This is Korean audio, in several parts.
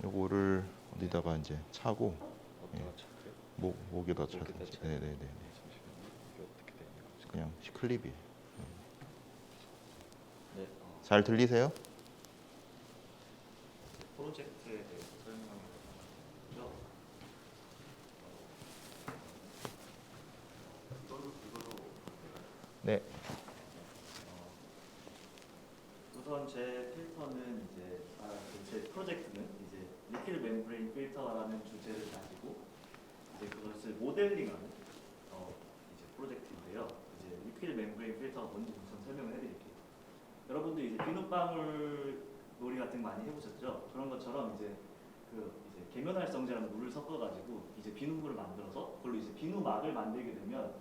요거를 어디다가 이제 차고 목에다 차서. 네네네. 그냥 클립이. 네. 잘 들리세요? 프로젝트에 대해서 설명을 하죠. 이걸로 네. 우선 제 필터는 제 프로젝트는 이제 리퀴드 멤브레인 필터라는 주제를 가지고 이제 그것을 모델링하는 이제 프로젝트인데요. 이제 리퀴드 멤브레인 필터가 뭔지 우선 설명을 해드릴게요. 여러분들 이제 비눗방울 놀이 같은 거 많이 해보셨죠? 그런 것처럼 이제 이제 계면활성제라는 물을 섞어가지고 이제 비눗물을 만들어서 그걸로 이제 비누막을 만들게 되면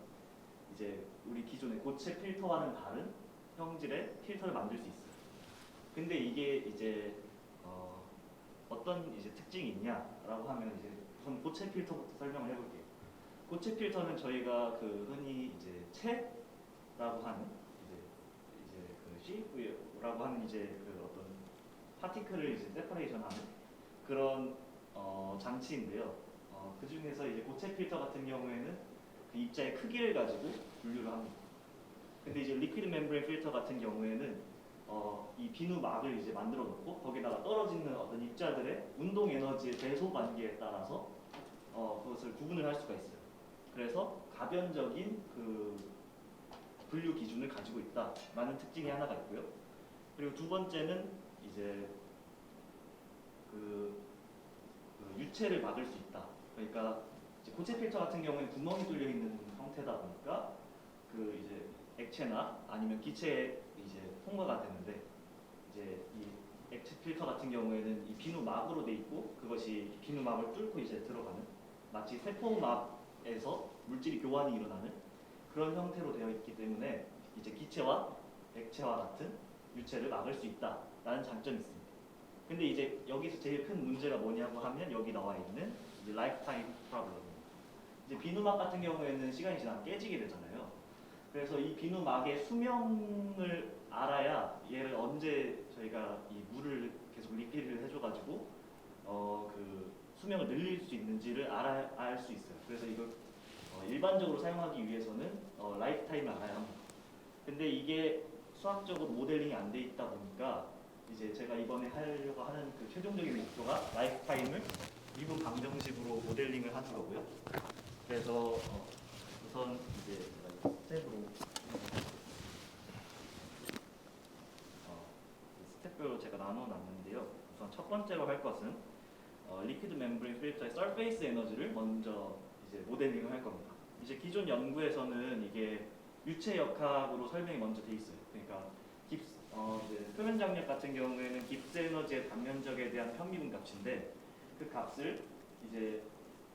이제 우리 기존의 고체 필터와는 다른 형질의 필터를 만들 수 있어요. 근데 이게 이제 어떤 이제 특징이 있냐라고 하면 이제 우선 고체 필터부터 설명을 해볼게요. 고체 필터는 저희가 흔히 이제 채라고 하는 CV라고 하는 이제 어떤 파티클을 이제 세퍼레이션하는 그런 장치인데요. 그 중에서 이제 고체 필터 같은 경우에는 그 입자의 크기를 가지고 분류를 합니다. 근데 이제 리퀴드 멤브레인 필터 같은 경우에는 이 비누막을 이제 만들어 놓고 거기다가 떨어지는 어떤 입자들의 운동 에너지의 대소 관계에 따라서 그것을 구분을 할 수가 있어요. 그래서 가변적인 분류 기준을 가지고 있다라는 특징이 하나가 있고요. 그리고 두 번째는 이제 유체를 막을 수 있다. 그러니까 이제 고체 필터 같은 경우에는 구멍이 뚫려 있는 형태다 보니까 이제 액체나 아니면 기체에 이제 통과가 되는데 이제 이 액체 필터 같은 경우에는 이 비누막으로 돼 있고 그것이 비누막을 뚫고 이제 들어가는 마치 세포막에서 물질이 교환이 일어나는 그런 형태로 되어 있기 때문에 이제 기체와 액체와 같은 유체를 막을 수 있다라는 장점이 있습니다. 근데 이제 여기서 제일 큰 문제가 뭐냐고 하면 여기 나와 있는 이제 라이프타임 프로블럼입니다. 이제 비누막 같은 경우에는 시간이 지나면 깨지게 되잖아요. 그래서 이 비누막의 수명을 알아야 얘를 언제 저희가 이 물을 계속 리필을 해줘가지고 수명을 늘릴 수 있는지를 알 수 있어요. 그래서 이걸 일반적으로 사용하기 위해서는 라이프 타임을 알아야 합니다. 근데 이게 수학적으로 모델링이 안 돼 있다 보니까 이제 제가 이번에 하려고 하는 최종적인 목표가 라이프 타임을 미분 방정식으로 모델링을 하는 거고요. 그래서 우선 이제 제가 스텝으로 스텝별로 제가 나눠놨는데요. 우선 첫 번째로 할 것은 리퀴드 멤브레인 필터의 서페이스 에너지를 먼저 이제 모델링을 할 겁니다. 이제 기존 연구에서는 이게 유체 역학으로 설명이 먼저 돼 있어요. 그러니까 이제 표면 장력 같은 경우에는 깁스 에너지의 단면적에 대한 편미분 값인데 그 값을 이제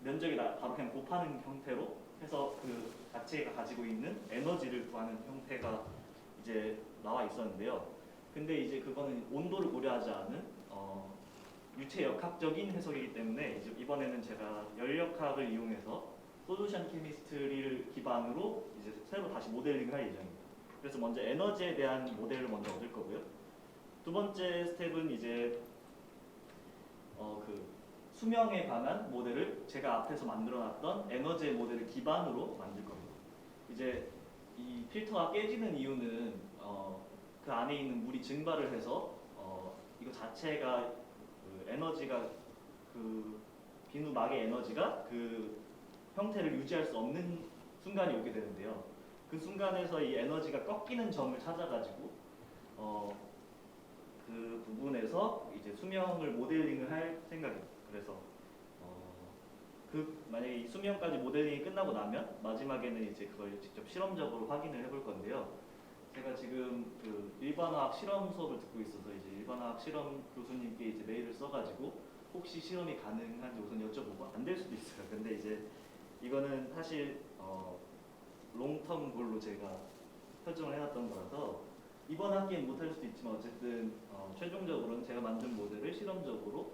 면적이 바로 그냥 곱하는 형태로 해서 그 자체가 가지고 있는 에너지를 구하는 형태가 이제 나와 있었는데요. 근데 이제 그거는 온도를 고려하지 않은 유체 역학적인 해석이기 때문에 이제 이번에는 제가 열역학을 이용해서 솔루션 케미스트리를 기반으로 이제 새로 다시 모델링을 할 예정입니다. 그래서 먼저 에너지에 대한 모델을 먼저 얻을 거고요. 두 번째 스텝은 이제 수명에 관한 모델을 제가 앞에서 만들어놨던 에너지의 모델을 기반으로 만들 겁니다. 이제 이 필터가 깨지는 이유는 그 안에 있는 물이 증발을 해서 이거 자체가 에너지가 비누막의 에너지가 형태를 유지할 수 없는 순간이 오게 되는데요. 그 순간에서 이 에너지가 꺾이는 점을 찾아가지고 그 부분에서 이제 수명을 모델링을 할 생각입니다. 그래서 만약에 이 수명까지 모델링이 끝나고 나면 마지막에는 이제 그걸 직접 실험적으로 확인을 해볼 건데요. 제가 지금 일반화학 실험 수업을 듣고 있어서 이제 일반화학 실험 교수님께 이제 메일을 써가지고 혹시 실험이 가능한지 우선 여쭤보고 안 될 수도 있어요. 근데 이제 이거는 사실 롱텀 골로 제가 설정을 해놨던 거라서 이번 학기엔 못할 수도 있지만 어쨌든 최종적으로는 제가 만든 모델을 실험적으로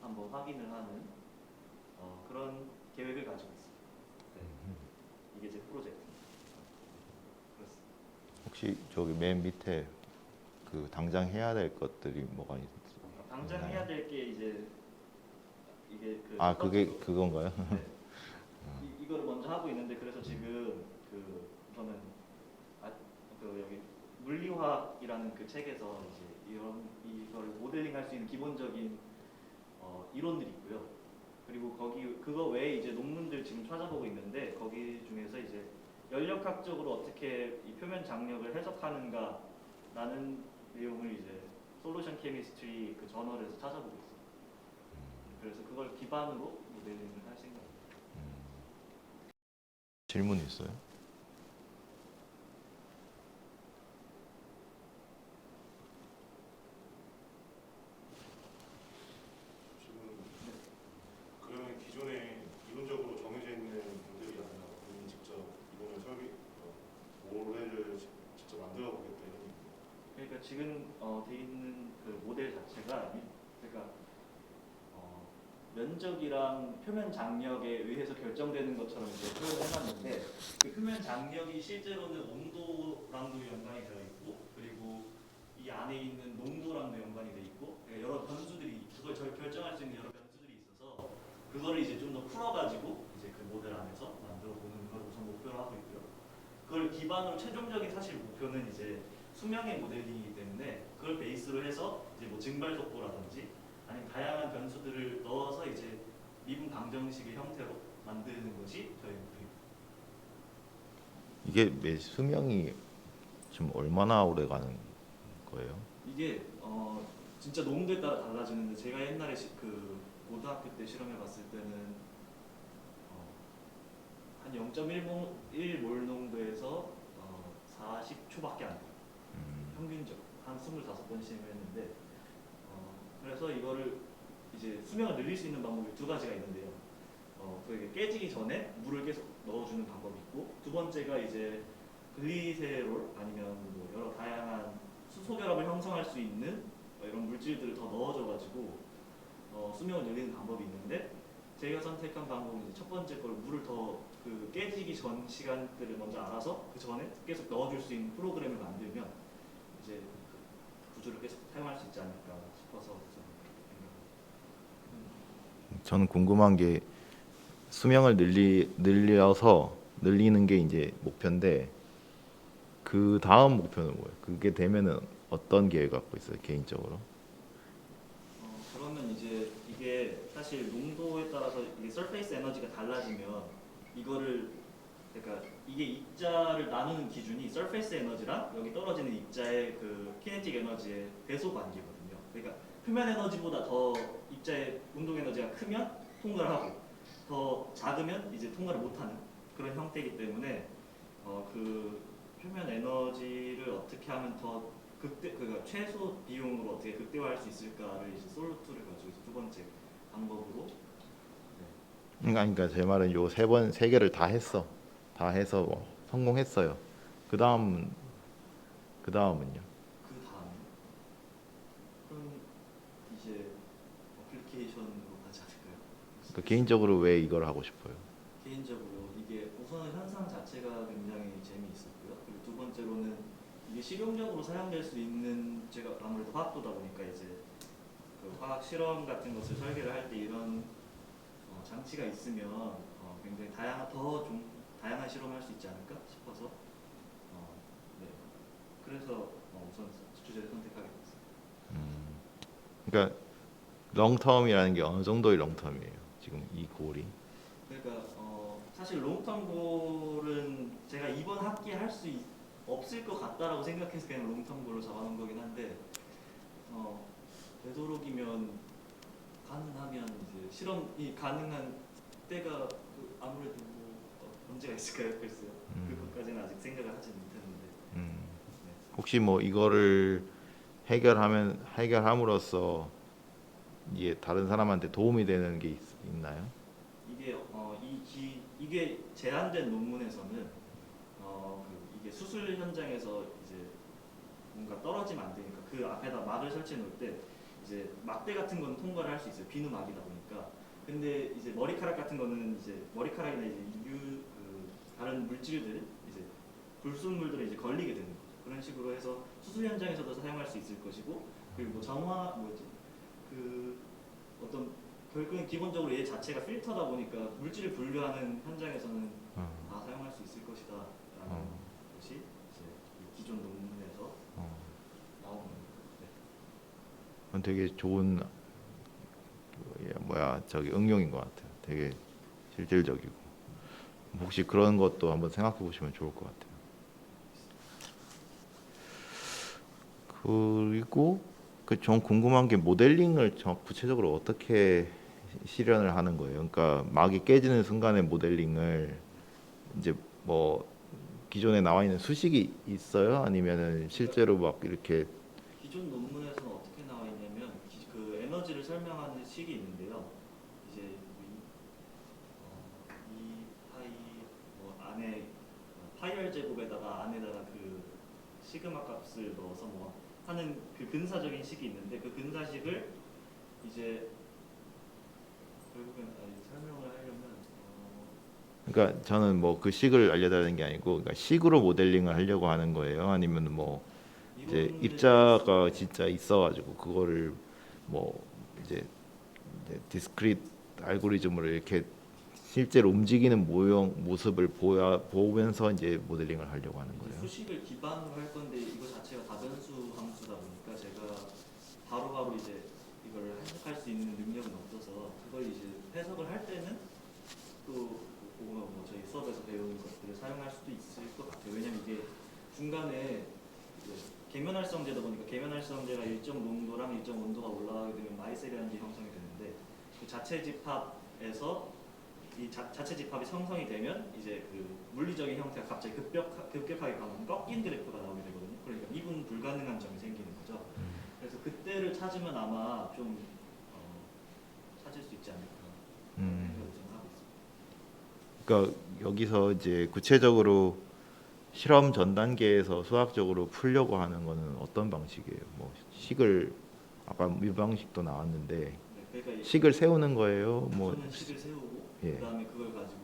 한번 확인을 하는 그런 계획을 가지고 있습니다. 네. 이게 제 프로젝트입니다. 그렇습니다. 혹시 저기 맨 밑에 당장 해야 될 것들이 뭐가 있나요? 당장 해야 될 게 이제 그 아 그게 서치로 그건가요? 네. 이거를 먼저 하고 있는데 그래서 지금 그 우선은 그 여기 물리화학이라는 그 책에서 이제 이걸 모델링할 수 있는 기본적인 이론들이 있고요. 그리고 그거 외에 이제 논문들 지금 찾아보고 있는데 거기 중에서 이제 연력학적으로 어떻게 이 표면 장력을 해석하는가라는 내용을 이제 솔루션 케미스트리 그 저널에서 찾아보고 있어요. 그래서 그걸 기반으로 모델링을 할 생각입니다. 질문 있어요? 지금 그러면 기존에 이론적으로 정해져 있는 모델이 아니라 본인이 직접 이론을 모델을 직접 만들어 보겠다 이런 얘기예요. 그러니까 지금 돼 있는 그 모델 자체가 그러니까 면적이랑 표면 장력에 의해서 결정되는 것처럼 이제 표현을 해놨는데 그 표면 장력이 실제로는 온도랑도 연관이 되어 있고 그리고 이 안에 있는 농도랑도 연관이 되어 있고 그러니까 여러 변수들이 그걸 결정할 수 있는 여러 변수들이 있어서 그거를 이제 좀 더 풀어가지고 이제 그 모델 안에서 만들어 보는 걸 우선 목표로 하고 있고요. 그걸 기반으로 최종적인 사실 목표는 이제 수명의 모델링이기 때문에 그걸 베이스로 해서 이제 뭐 증발 속도라든지 아니면 다양한 변수들을 넣어서 이제 미분 방정식의 형태로 만드는 것이 저희 목표입니다. 이게 수명이 지금 얼마나 오래 가는 거예요? 이게 진짜 농도에 따라 달라지는데 제가 옛날에 그 고등학교 때 실험해 봤을 때는 한 0.1몰 농도에서 40초밖에 안 돼요. 평균적으로 한 25번 시행했는데 그래서 이거를 이제 수명을 늘릴 수 있는 방법이 두 가지가 있는데요. 그게 깨지기 전에 물을 계속 넣어주는 방법이 있고 두 번째가 이제 글리세롤 아니면 뭐 여러 다양한 수소 결합을 형성할 수 있는 이런 물질들을 더 넣어줘가지고 수명을 늘리는 방법이 있는데 제가 선택한 방법은 이제 첫 번째 걸 물을 더 그 깨지기 전 시간들을 먼저 알아서 그 전에 계속 넣어줄 수 있는 프로그램을 만들면 이제 그 구조를 계속 사용할 수 있지 않을까 싶어서 저는 궁금한 게 수명을 늘려서 늘리는 게 이제 목표인데 그 다음 목표는 뭐예요? 그게 되면은 어떤 계획 갖고 있어요, 개인적으로? 그러면 이제 이게 사실 농도에 따라서 이게 서페이스 에너지가 달라지면 이거를 그러니까 이게 입자를 나누는 기준이 서페이스 에너지랑 여기 떨어지는 입자의 그 키네틱 에너지의 배소 관계거든요. 그러니까 표면 에너지보다 더 입자의 운동 에너지가 크면 통과를 하고 더 작으면 이제 통과를 못하는 그런 형태이기 때문에 그 표면 에너지를 어떻게 하면 더 그러니까 최소 비용으로 어떻게 극대화할 수 있을까를 이제 솔루트를 가지고 두 번째 방법으로. 그러니까 제 말은 요 세 개를 다 했어. 다 해서 뭐 성공했어요. 그 다음은요? 그 다음에 그럼 이제 어플리케이션으로 가지 않을까요? 그러니까 개인적으로 왜 이걸 하고 싶어요? 개인적으로 이게 우선은 현상 자체가 굉장히 재미있었고요. 그리고 두 번째로는 이게 실용적으로 사용될 수 있는 제가 아무래도 화학도다 보니까 이제 그 화학 실험 같은 것을 설계를 할 때 이런 장치가 있으면 굉장히 더 좀 다양한 실험을 할 수 있지 않을까 싶어서 네. 그래서 우선 주제를 선택하게 됐습니다. 그러니까 롱텀이라는 게 어느 정도의 롱텀이에요? 지금 이 골이? 그러니까 사실 롱텀 골은 제가 이번 학기에 할 수 없을 것 같다라고 생각해서 그냥 롱텀 골로 잡아놓은 거긴 한데 되도록이면 가능하면 이제 실험이 가능한 때가 아무래도 뭐 언제가 있을까요? 글쎄요. 그것까지는 아직 생각을 하지 못했는데. 네. 혹시 뭐 이거를 해결함으로써 이게 다른 사람한테 도움이 되는 게 있나요? 이게 이게 제한된 논문에서는 이게 수술 현장에서 이제 뭔가 떨어지면 안 되니까 그 앞에다 막을 설치해 놓을 때 이제 막대 같은 건 통과를 할 수 있어요. 비누막이다 보니까. 근데 이제 머리카락 같은 거는 이제 머리카락이나 이제 다른 물질들 이제 불순물들이 이제 걸리게 되는 거죠. 그런 식으로 해서 수술 현장에서도 사용할 수 있을 것이고 그리고 뭐 그 어떤 결국엔 기본적으로 얘 자체가 필터다 보니까 물질을 분류하는 현장에서는 다 사용할 수 있을 것이다라는 것이 이제 이 기존 논문에서 나오는 네. 그건 되게 좋은 저기 응용인 것 같아요. 되게 실질적이고 혹시 그런 것도 한번 생각해 보시면 좋을 것 같아요. 그리고 그 좀 궁금한 게 모델링을 구체적으로 어떻게 실현을 하는 거예요? 그러니까 막이 깨지는 순간의 모델링을 이제 뭐 기존에 나와 있는 수식이 있어요? 아니면은 실제로 막 이렇게 기존 논문에서는 어떻게 나와 있냐면 그 에너지를 설명하는 식이 있는데요. 이제 이 파이 뭐 안에 파이열 제곱에다가 안에다가 그 시그마 값을 넣어서 뭐 하는 그 근사적인 식이 있는데 그 근사식을 이제 결국엔 설명을 하려면 그러니까 저는 뭐 그 식을 알려달라는 게 아니고 그러니까 식으로 모델링을 하려고 하는 거예요? 아니면 뭐 이제 이론들이 입자가 있어요. 진짜 있어가지고 그거를 뭐 이제 디스크릿 알고리즘으로 이렇게 실제로 움직이는 모습을 보면서 이제 모델링을 하려고 하는 이제 거예요. 수식을 기반으로 할 건데 이거 자체가 다변수 함수다 보니까 제가 바로바로 이제 이걸 해석할 수 있는 능력은 없어서 그걸 이제 해석을 할 때는 또 뭐 저희 수업에서 배우는 것들을 사용할 수도 있을 것 같아요. 왜냐면 이게 중간에 이제 계면활성제다 보니까 계면활성제가 일정 농도랑 일정 온도가 올라가게 되면 마이셀이라는 게 형성이 되는데 그 자체 집합에서 이 자체 집합이 형성이 되면 이제 그 물리적인 형태가 갑자기 급격하게 가면 꺾인 그래프가 나오게 되거든요. 그러니까 미분 불가능한 점이 생기는 거죠. 그래서 그때를 찾으면 아마 좀 찾을 수 있지 않을까 그런 음. 생각을 좀 하고 있습니다. 그러니까 여기서 이제 구체적으로 실험 전 단계에서 수학적으로 풀려고 하는 거는 어떤 방식이에요? 뭐 식을 아까 미방식도 나왔는데 네, 그러니까 식을 세우는 거예요? 뭐 우선은 식을 세우고 예. 그다음에 그걸 가지고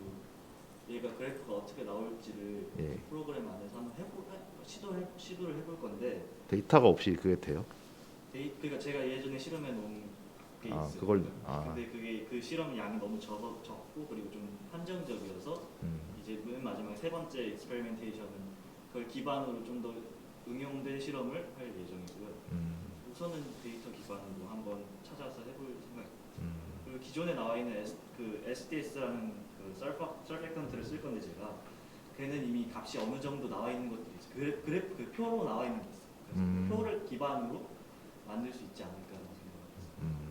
얘가 그래프가 어떻게 나올지를 예. 프로그램 안에서 한번 시도를 해볼 건데 데이터가 없이 그게 돼요? 그러니까 제가 예전에 실험해 놓은 게 아, 있어요. 그걸 근데 그게 그 실험 양이 너무 적고 그리고 좀 한정적이어서 이제 맨 마지막에 세 번째 익스페리멘테이션은 그걸 기반으로 좀 더 응용된 실험을 할 예정이고요. 우선은 데이터 기반으로 한번 찾아서 해볼 생각입니다. 그리고 기존에 나와 있는 그 SDS라는 그 서펙턴트를 쓸 건데 제가 걔는 이미 값이 어느 정도 나와 있는 것들이 있어요. 그 표로 나와 있는 게 있어요. 그래서 그 표를 기반으로 만들 수 있지 않을까라는 생각을 했습니다.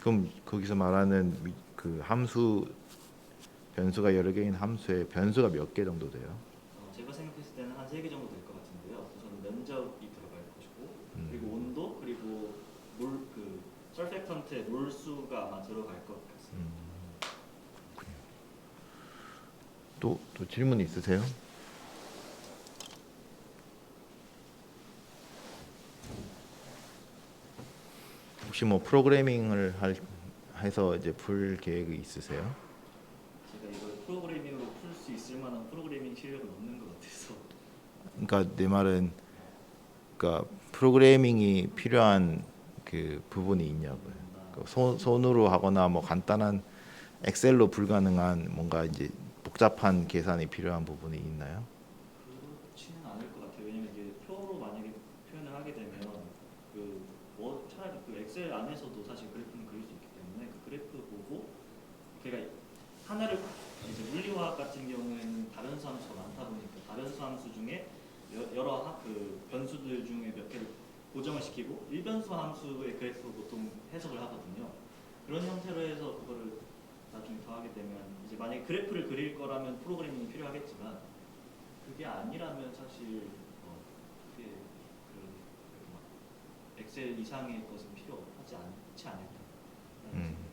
그럼 거기서 말하는 그 함수 변수가 여러 개인 함수의 변수가 몇 개 정도 돼요? 제가 생각했을 때는 한 3개 정도 될 것 같은데요. 우선 면적이 들어갈 것이고 그리고 온도 그리고 그 설펙턴트의 몰수가 아마 들어갈 것 같습니다. 또 질문 있으세요? 혹시 뭐 프로그래밍을 해서 이제 풀 계획이 있으세요? 제가 이걸 프로그래밍으로 풀 수 있을 만한 프로그래밍 실력은 없는 것 같아서 그러니까 내 말은 그러니까 프로그래밍이 필요한 그 부분이 있냐고요. 그 손으로 하거나 뭐 간단한 엑셀로 불가능한 뭔가 이제 복잡한 계산이 필요한 부분이 있나요? 그렇지는 않을 것 같아요. 왜냐면 이게 표로 만약에 표현을 하게 되면 뭐 차라리 그 엑셀 안에서도 사실 그래프는 그릴 수 있기 때문에 그 그래프 보고 그러니까 하나를 이제 물리화학 같은 경우에는 다변수 함수가 많다 보니까 다변수 함수 중에 여러 그 변수들 중에 몇 개를 고정을 시키고 일변수 함수의 그래프 보통 해석을 하거든요. 그런 형태로 해서 그거를 나중에 더하게 되면 이제 만약에 그래프를 그릴 거라면 프로그래밍이 필요하겠지만 그게 아니라면 사실 크게 그렇게 막 엑셀 이상의 것은 필요하지 않지 않을까 라는 생각이 듭니다.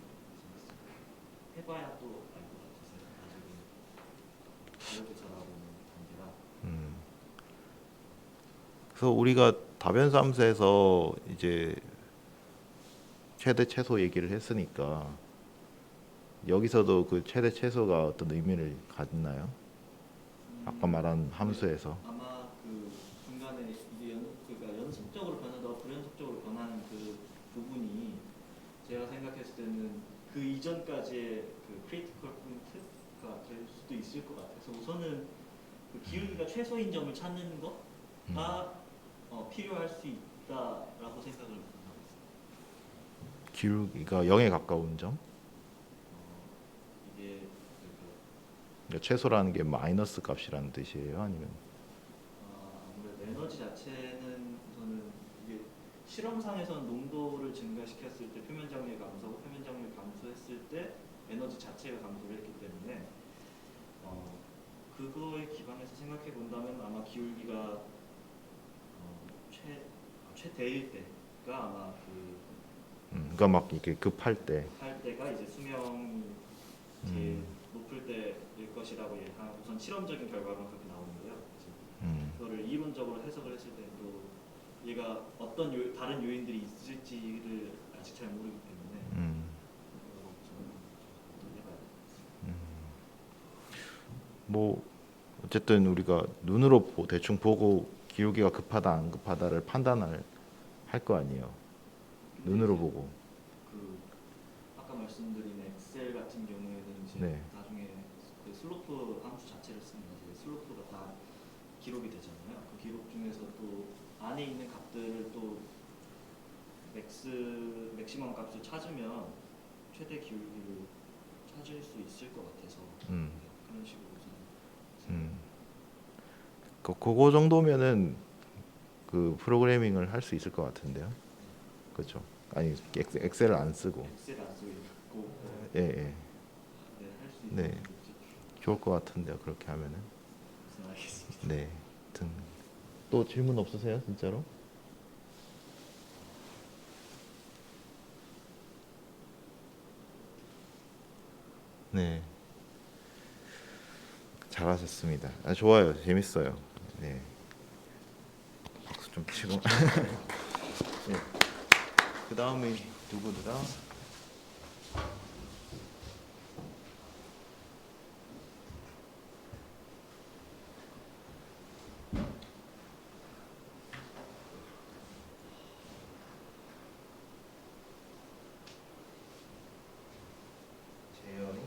해봐야 또 알 것 같아서요. 아직은 알려조사라고 있는 단계라. 그래서 우리가 다변수 함수에서 이제 최대 최소 얘기를 했으니까 여기서도 그 최대 최소가 어떤 의미를 갖나요? 아까 말한 함수에서. 아마 그 중간에 이게 그러니까 연속적으로 변하다가 불연속적으로 변하는 그 부분이 제가 생각했을 때는 그 이전까지의 그 크리티컬 포인트가 될 수도 있을 것 같아서 우선은 그 기울기가 최소인 점을 찾는 거가 필요할 수 있다라고 생각을 하고 있습니다. 기울기가 0에 가까운 점? 이게 그러니까 최소라는 게 마이너스 값이라는 뜻이에요? 아니면 아무래도 에너지 자체는 우선은 이게 실험상에서는 농도를 증가시켰을 때 표면 장력이 감소하고 표면 장력이 감소했을 때 에너지 자체가 감소를 했기 때문에 그거에 기반해서 생각해 본다면 아마 기울기가 최대일 때가 아마 그러니까 막 이렇게 급할 때. 할 때가 이제 수명이 제일 높을 때일 것이라고 예상. 우선 실험적인 결과가 그렇게 나오는데요. 그거를 이론적으로 해석을 했을 때 또 얘가 어떤 다른 요인들이 있을지를 아직 잘 모르기 때문에 그거를 좀 해봐야 될 뭐 어쨌든 우리가 눈으로 대충 보고 기울기가 급하다 안 급하다를 판단을 할 거 아니에요. 눈으로 보고. 그 아까 말씀드린 엑셀 같은 경우에는 이제 네. 나중에 그 슬로프 함수 자체를 쓰면 이제 슬로프가 다 기록이 되잖아요. 그 기록 중에서 또 안에 있는 값들을 또 맥시멈 값을 찾으면 최대 기울기를 찾을 수 있을 것 같아서 그런 식으로 우선 그거 정도면은 그 프로그래밍을 할 수 있을 것 같은데요. 그렇죠? 아니 엑셀을 안 쓰고. 엑셀 안 쓰고 있고 예, 예. 할 수 네. 있는 좋을 것 같은데요. 그렇게 하면은. 무슨 알겠습니다. 네. 하여튼 또 질문 없으세요, 진짜로? 네. 잘하셨습니다. 좋아요. 재밌어요. 네. 박수 좀 치고. 네. 그 다음에 누구더라? 재현이?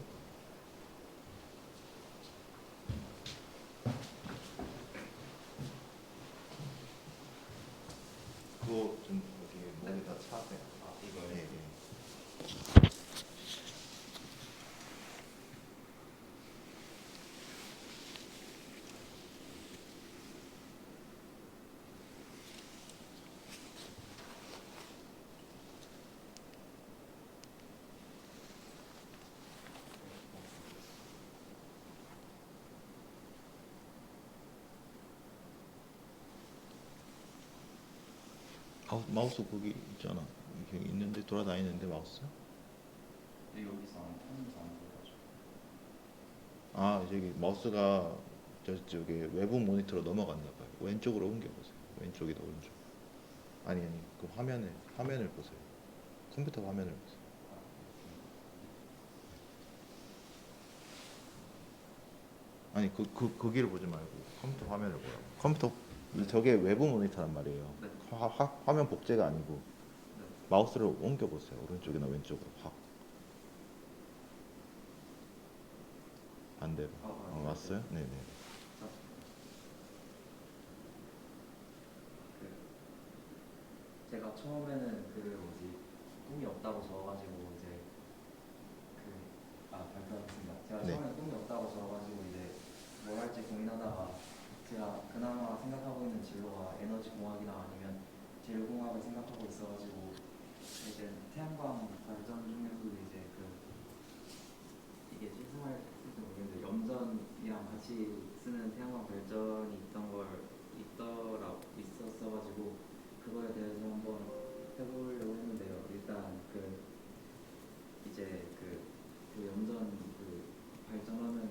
그거 좀 여기 목에다 차세요. 이거요? 예, 예. 마우스 거기 있잖아. 이렇게 있는데 돌아다니는데 마우스? 여기서 하면서 안 보여가지고 아 저기 마우스가 저기 외부 모니터로 넘어갔나 봐요. 왼쪽으로 옮겨 보세요. 왼쪽이다 오른쪽. 아니 그 화면을 보세요. 컴퓨터 화면을 보세요. 아니 거기를 보지 말고 컴퓨터 화면을 보라고. 컴퓨터 저게 외부 모니터란 말이에요. 네. 화면 복제가 아니고 네. 마우스를 옮겨 보세요. 오른쪽이나 왼쪽으로 확. 반대로. 왔어요? 네네. 제가 처음에는 꿈이 없다고 적어가지고 발표하겠습니다. 제가 네. 처음에 꿈이 없다고 적어가지고 뭘 할지 고민하다가 제가 그나마 생각하고 있는 진로가 에너지 공학이나 아니면 재료공학을 생각하고 있어가지고 태양광 발전 중에서도 이게 실생활일지 모르겠는데 염전이랑 같이 쓰는 태양광 발전이 있었어가지고 그거에 대해서 한번 해보려고 했는데요. 일단 그 염전 발전하면은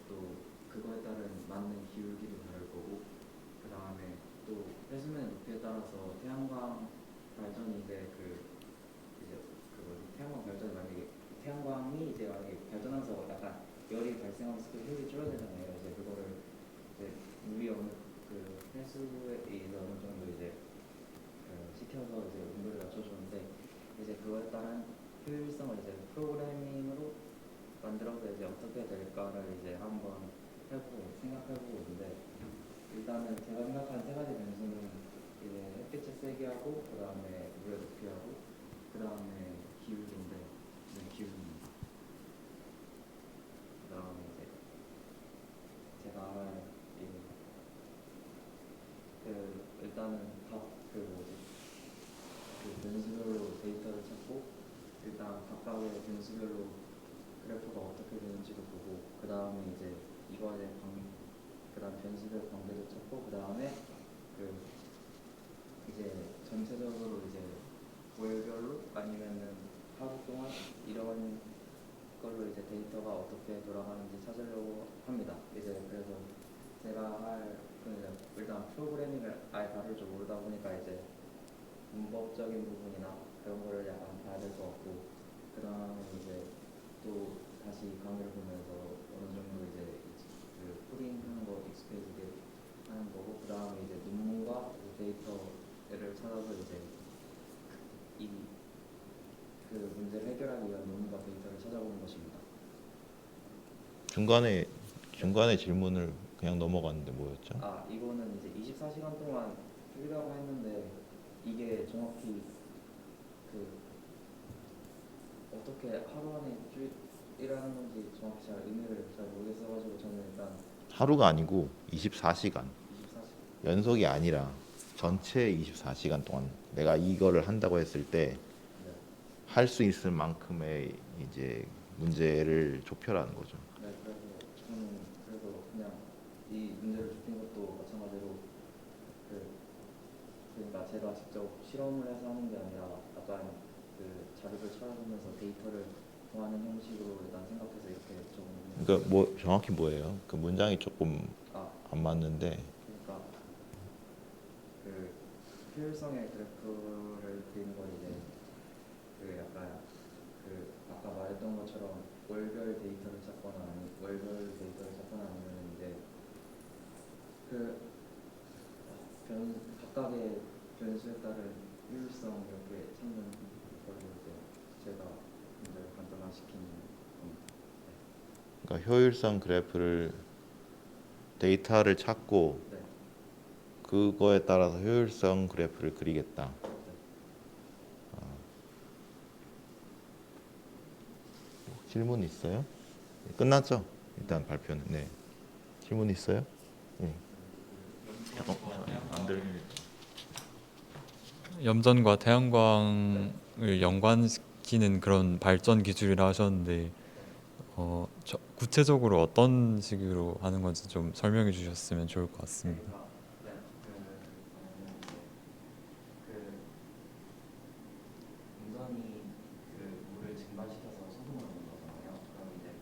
또 그거에 따른 맞는 기울기도 다를 거고 그 다음에 또 해수면의 높이에 따라서 태양광 발전이 태양광 발전이 만약에 태양광이 만약에 발전하면서 약간 열이 발생하면서 그 효율이 줄어들잖아요. 그거를 물이 해수에 의해서 어느 정도 시켜서 온도를 낮춰주는데 그거에 따른 효율성을 이제 프로그래밍으로 만들어서 이제 어떻게 될까를 이제 한번 생각해보고 있는데, 일단은 제가 생각한 세 가지 변수는 이제 햇빛을 세게 하고, 그 다음에 물의 높이하고, 그 다음에 기울기인데, 기울기입니다. 그 다음에 이제 제가 이게 일단은 각 변수별로 데이터를 찾고, 일단 각각의 변수별로 그래프가 어떻게 되는지도 보고, 그 다음에 이제 그 다음 변수별 관계도 찾고, 그 다음에 이제 전체적으로 이제 월별로 아니면은 하루 동안 이런 걸로 이제 데이터가 어떻게 돌아가는지 찾으려고 합니다. 이제 그래서 제가 일단 프로그래밍을 아예 다룰 줄 모르다 보니까 이제 문법적인 부분이나 그런 거를 약간 봐야 될 것 같고, 그 다음에 이제 또 다시 강의를 보면서 어느 정도 이제 그 코딩하는 거 익숙해지게 하는 거고, 그 다음에 이제 논문과 데이터를 찾아서 이제 이 그 문제를 해결하기 위한 논문과 데이터를 찾아보는 것입니다. 중간에 질문을 그냥 넘어갔는데 뭐였죠? 이거는 이제 24시간 동안 줄이라고 했는데, 이게 정확히 그 어떻게 하루 안에 줄이라는 건지 정확히 잘 의미를 잘 모르겠어가지고, 저는 일단 하루가 아니고 24시간 24시간. 연속이 아니라 전체 24시간 동안 내가 이거를 한다고 했을 때 할 수 있을 만큼의 이제 문제를 좁혀라는 거죠. 네, 그래서 저는 그냥 이 문제를 좁힌 것도 마찬가지로 그러니까 제가 직접 실험을 해서 하는 게 아니라 약간 자료를 찾아보면서 데이터를 구하는 형식으로 일단 생각해서 이렇게 적은. 그러니까 뭐 정확히 뭐예요? 그 문장이 조금 안 맞는데. 그러니까 효율성의 그래프를 그리는 건 이제 약간 아까 말했던 것처럼 월별 데이터를 찾거나 아니면 이제 각각의 변수에 따른 효율성 이렇게 찾는 걸로 이제 제가 문제를 간단화시키는 겁니다. 그러니까 효율성 그래프를 데이터를 찾고 네. 그거에 따라서 효율성 그래프를 그리겠다. 질문 있어요? 끝났죠? 일단 발표는. 네. 질문 있어요? 네. 안 들리네. 염전과 태양광을 연관시키는 그런 발전 기술이라 하셨는데 구체적으로 어떤 식으로 하는 건지 좀 설명해 주셨으면 좋을 것 같습니다. 우선이 물을 증발시켜서 소금을 넣는 거잖아요. 그럼 이제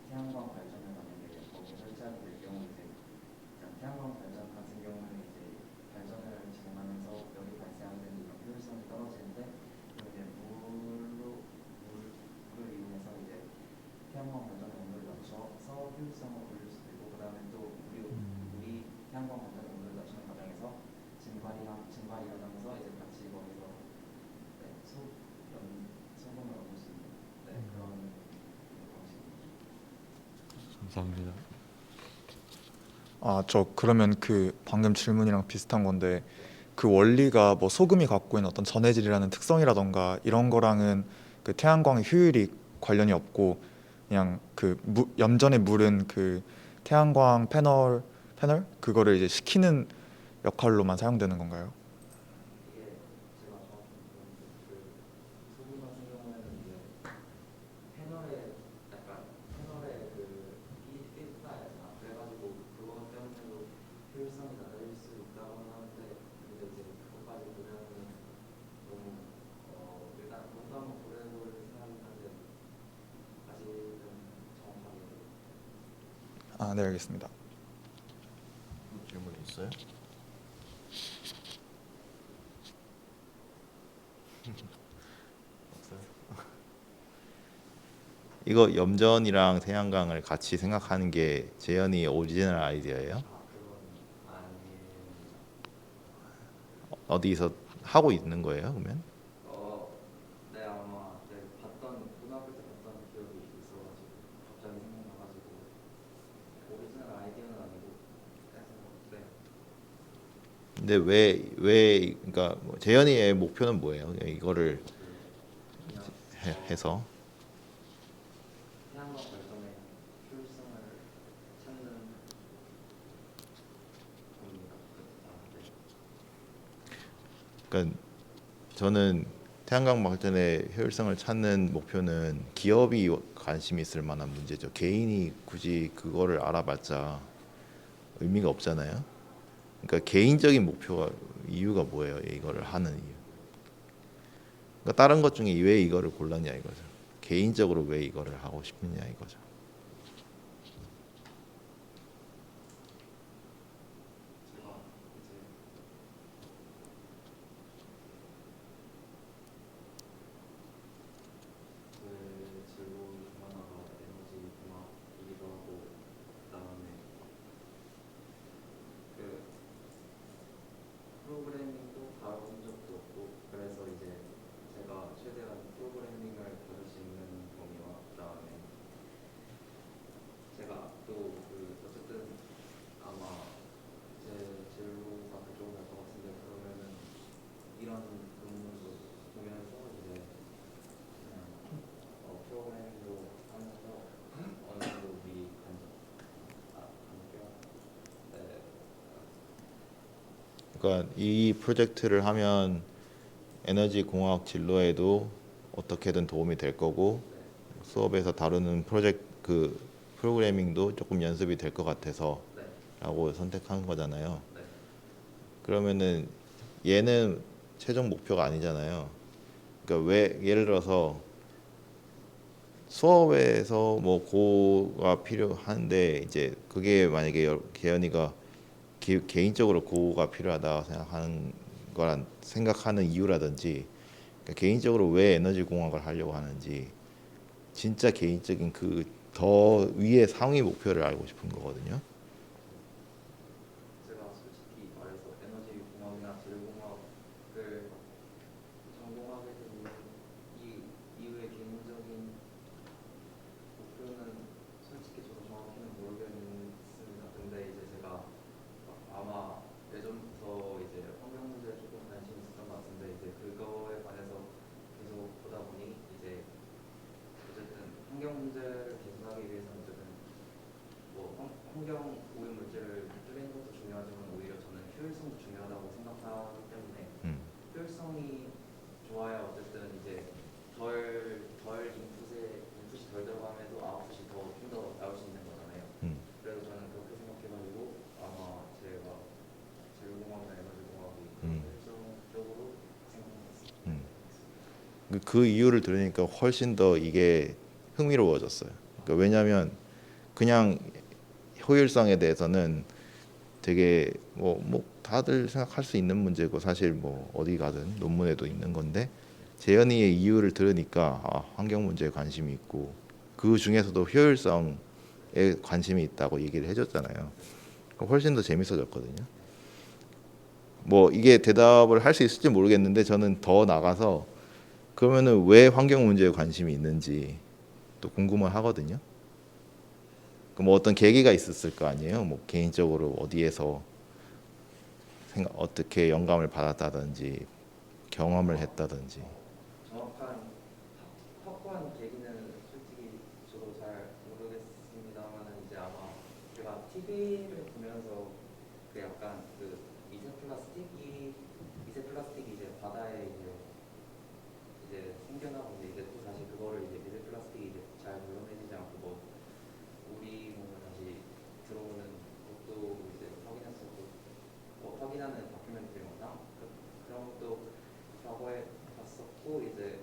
태양광 발전을 만약에 거기 설치하게 될 경우, 이제 태양광 발전 같은 경우는 이제 발전을 진행하면서 여기 발생하는 이런 효율성이 떨어지는데, 그럼 이제 물을 이용해서 이제 태양광 발전의 온도를 낮춰서 효율성을 올릴 수도 있고, 그 다음에 또 물이 태양광 발전의 온도를 낮추는 과정에서 증발이 일어나면서 이제 같이 거기서 소금을 얻을 수 있는 그런 방식입니다. 감사합니다. 저 그러면 그 방금 질문이랑 비슷한 건데, 그 원리가 뭐 소금이 갖고 있는 어떤 전해질이라는 특성이라던가 이런 거랑은 그 태양광의 효율이 관련이 없고, 그냥 염전의 물은 그 태양광 패널 그거를 이제 식히는 역할로만 사용되는 건가요? 이게 제가 정확히 모르겠는데, 소금 같은 경우에는 이제 패널에 삐끗다 해야 되나, 그래가지고 그것 때문에도 효율성이 낮아질 수 있다고 하는데, 근데 이제 그것까지 보면은 너무 일단 그것도 한번 고려해볼 생각이긴 한데, 아직은 정확하게. 네, 알겠습니다. 질문 있어요? 이거 염전이랑 태양광을 같이 생각하는 게 재현이 오리지널 아이디어예요? 그건 아니에요. 어디서 하고 있는 거예요, 그러면? 네, 아마 봤던 근데 왜 그러니까 뭐 재현이의 목표는 뭐예요? 이거를 그냥 해서 태양광 발전의 효율성을 찾는 겁니다. 네. 그러니까 저는 태양광 발전의 효율성을 찾는 목표는 기업이 관심이 있을 만한 문제죠. 개인이 굳이 그거를 알아봤자 의미가 없잖아요. 그러니까 개인적인 목표가 이유가 뭐예요? 이거를 하는 이유. 그러니까 다른 것 중에 왜 이거를 골랐냐 이거죠. 개인적으로 왜 이거를 하고 싶느냐 이거죠. 제가 이제 그 진로 중 하나가 에너지 공학이기도 하고 그다음에 그 프로그래밍도 다뤄본 적도 없고 그래서 이제 제가 최대한 프로그래밍을 다룰 수 있는 범위와 그다음에 제가 또 그 어쨌든 아마 제 진로가 그쪽으로 갈 것 같은데 그러면은 이런 논문도 보면서 이제 그냥 프로그래밍도 하면서 어느 정도 미리 간격 네. 그러니까 이 프로젝트를 하면 에너지 공학 진로에도 어떻게든 도움이 될 거고 수업에서 다루는 프로젝트 그 프로그래밍도 조금 연습이 될 것 같아서 네. 라고 선택한 거잖아요. 네. 그러면은 얘는 최종 목표가 아니잖아요. 그러니까 왜 예를 들어서 수업에서 뭐 고가 필요한데 이제 그게 만약에 개연이가 개인적으로 고가 필요하다 생각하는 이유라든지 그러니까 개인적으로 왜 에너지 공학을 하려고 하는지 진짜 개인적인 그 더 위의 상위 목표를 알고 싶은 거거든요. 제가 솔직히 말해서 에너지 공학이나 재료공학을 전공하게 된 이 이후의 개인적인 목표는 솔직히 저도 정확히는 모르겠습니다. 근데 이제 제가 아마 예전부터 이제 환경 문제에 조금 관심이 있었던 것 같은데 이제 그거에 관해서 계속 보다 보니 이제 어쨌든 환경 문제를 개선하기 위해서는 어쨌든 뭐 환경 오염 물질을 줄이는 것도 중요하지만 오히려 저는 효율성도 중요하다고 생각하기 때문에 효율성이 좋아야 어쨌든 이제 덜 인풋이 덜 들어가면서 아웃풋이 좀 더 나올 수 있는 거잖아요. 그래서 저는 그렇게 생각해가지고 아마 제가 재료공학이나 에너지공학이 효율성 쪽으로 생각했습니다. 그 이유를 들으니까 훨씬 더 이게 흥미로워졌어요. 그러니까 왜냐하면 그냥 효율성에 대해서는 되게 뭐 다들 생각할 수 있는 문제고 사실 뭐 어디 가든 논문에도 있는 건데 재현이의 이유를 들으니까 환경 문제에 관심이 있고 그 중에서도 효율성에 관심이 있다고 얘기를 해줬잖아요. 훨씬 더 재밌어졌거든요. 뭐 이게 대답을 할 수 있을지 모르겠는데 저는 더 나가서 그러면은 왜 환경 문제에 관심이 있는지 또 궁금을 하거든요. 뭐 어떤 계기가 있었을 거 아니에요. 뭐 개인적으로 어디에서 어떻게 영감을 받았다든지 경험을 했다든지. 정확한 확고한 계기는 솔직히 저도 잘 모르겠습니다만은 이제 아마 제가 TV를 보면서 그 약간 그 미세 플라스틱이 이제 바다에 이제 생겨나고 이제 또 다시 그거를 이제 미세 플라스틱이 이제 잘 물러내리지 않고 뭐 우리 몸에 다시 들어오는 것도 이제 확인했었고 확인하는 다큐멘터리 영상 그런 것도 과거에 봤었고 이제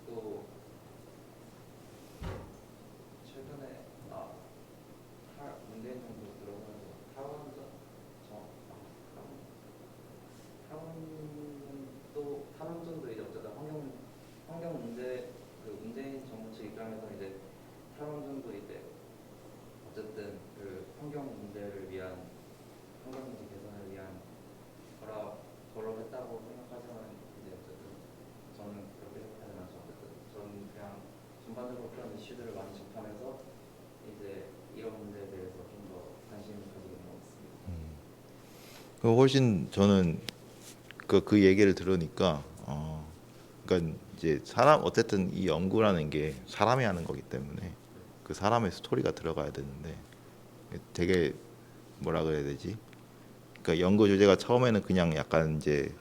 또 최근에 문재인 정부 들어서면서 탈원전도 이제 어쨌든 환경 문제 그 문재인 정부 측 입장에서 이제 탈원전도 이제 어쨌든 그 환경 문제를 위한 환경 문제 개선을 위한 거라고 했다고 생각하지만 이제 어쨌든 저는 그렇게 생각하지 않죠. 어쨌든 저는 그냥 전반적으로 그런 이슈들을 많이 접하면서 이제 이런 문제에 대해서 좀 더 관심을 가지게 된 것 같습니다. 그 훨씬 저는 그 얘기를 들으니까 그러니까 이제 사람 어쨌든 이 연구라는 게 사람이 하는 거기 때문에 그 사람의 스토리가 들어가야 되는데 되게 뭐라 그래야 되지? 그러니까 연구 주제가 처음에는 그냥 약간 이제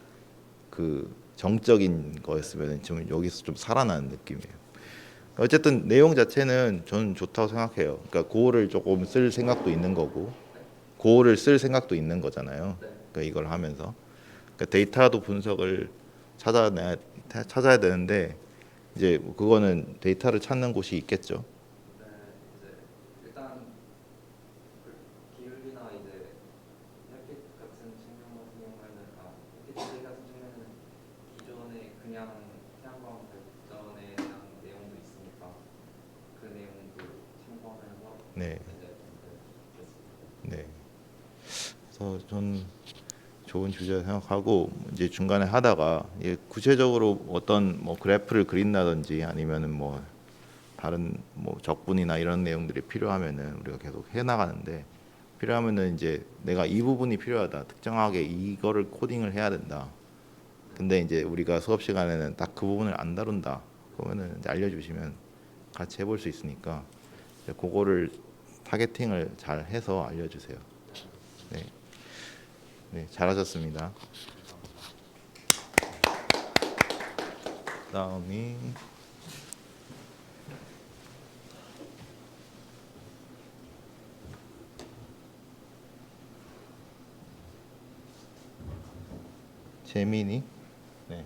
그 정적인 거였으면 좀 여기서 좀 살아나는 느낌이에요. 어쨌든 내용 자체는 저는 좋다고 생각해요. 그러니까 고어를 조금 쓸 생각도 있는 거고 고어를 쓸 생각도 있는 거잖아요. 그러니까 이걸 하면서 그러니까 데이터도 분석을 찾아야 되는데 이제 그거는 데이터를 찾는 곳이 있겠죠. 네, 이제 일단 그 기울기나 이제 햇빛 같은 측면 같은 경우에는 햇빛 같은 측면에는 기존에 그냥 태양광 발전에 대한 내용도 있으니까 그 내용도 참고하면서 네, 이제 됐습니다. 네. 그래서 전 좋은 주제 생각하고 이제 중간에 하다가 구체적으로 어떤 뭐 그래프를 그린다든지 아니면은 뭐 다른 뭐 적분이나 이런 내용들이 필요하면은 우리가 계속 해 나가는데 필요하면은 이제 내가 이 부분이 필요하다 특정하게 이거를 코딩을 해야 된다. 근데 이제 우리가 수업 시간에는 딱 그 부분을 안 다룬다. 그러면은 이제 알려주시면 같이 해볼 수 있으니까 이제 그거를 타겟팅을 잘 해서 알려주세요. 네, 네, 잘하셨습니다. 다음이 재민이. 네.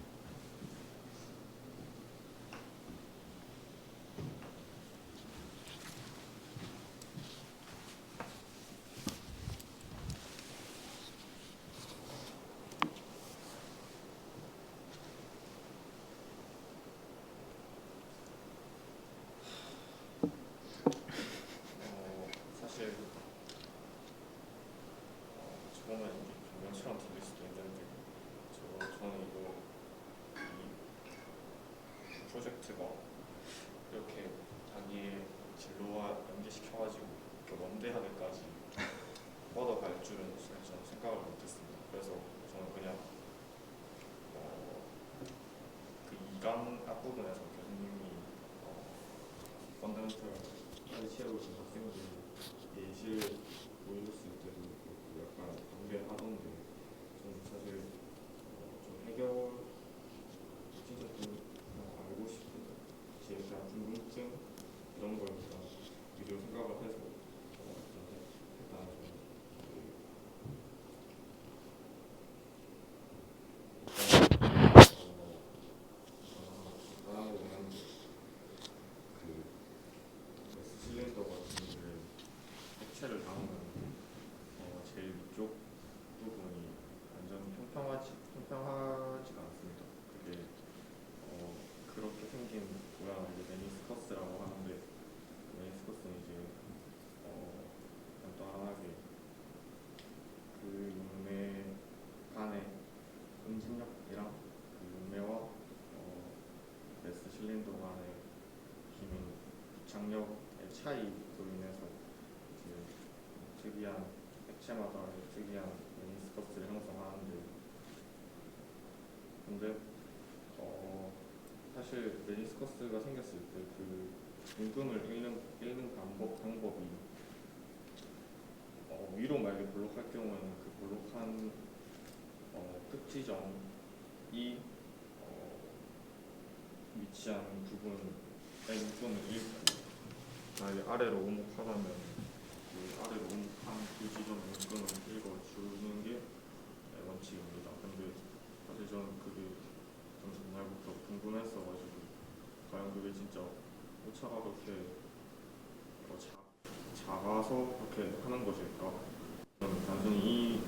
사실 처음에 변명처럼 들릴 수도 있는데 저는 이거 이 프로젝트가 이렇게 자기의 진로와 연계시켜가지고 이렇게 원대하게까지 뻗어갈 줄은 저는 생각을 못했습니다. 그래서 저는 그냥 그 2강 앞부분에서 교수님이 펀더멘털까지 채우고 있는 학생들이 예시를 보여줬을 때도 그렇고 약간 경계하던데 저는 사실 좀 해결 진짜 좀 알고 싶은 지에 대한 궁금증 이런 걸 일단 위주로 생각을 해서 일단 간단하게 보면 그 실린더 같은 게 액체를 담으면 제일 위쪽 부분이 완전 평평하지가 않습니다. 그게 그렇게 생긴 모양을 이제 메니스커스라고 하는데 그 메니스커스는 이제 간단하게 그 용매 간의 응집력이랑 그 용매와 메스 실린더 간의 기민 부착력의 차이로 인해서 특이한 액체마다 특이한 메니스커스를 형성하는데 근데 사실 메니스커스가 생겼을 때 그 임금을 읽는 방법이 위로 만약에 볼록할 경우에는 그 볼록한 끝지점이 위치한 부분의 임금을 읽고 만약에 아래로 오목하다면 그 아래로 오목한 그 지점의 임금을 읽어주는 게 원칙입니다. 근데 사실 저는 그게 좀 전날부터 궁금했어가지고 과연 그게 진짜 오차가 그렇게 작아서 그렇게 하는 것일까? 저는 단순히 이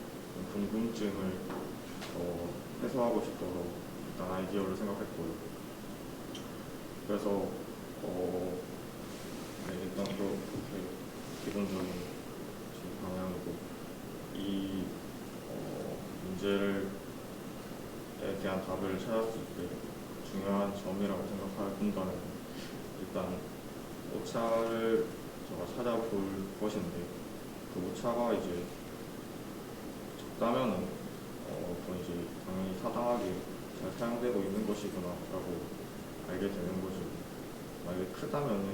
궁금증을 해소하고 싶어서 일단 아이디어를 생각했고요. 그래서 네, 일단 그렇게 기본적인 방향이고 이 문제에 대한 답을 찾았을 때 중요한 점이라고 생각한다면 일단 오차를 제가 찾아볼 것인데 그 오차가 이제 적다면은 그건 이제 당연히 타당하게 잘 사용되고 있는 것이구나라고 알게 되는 거죠. 만약에 크다면은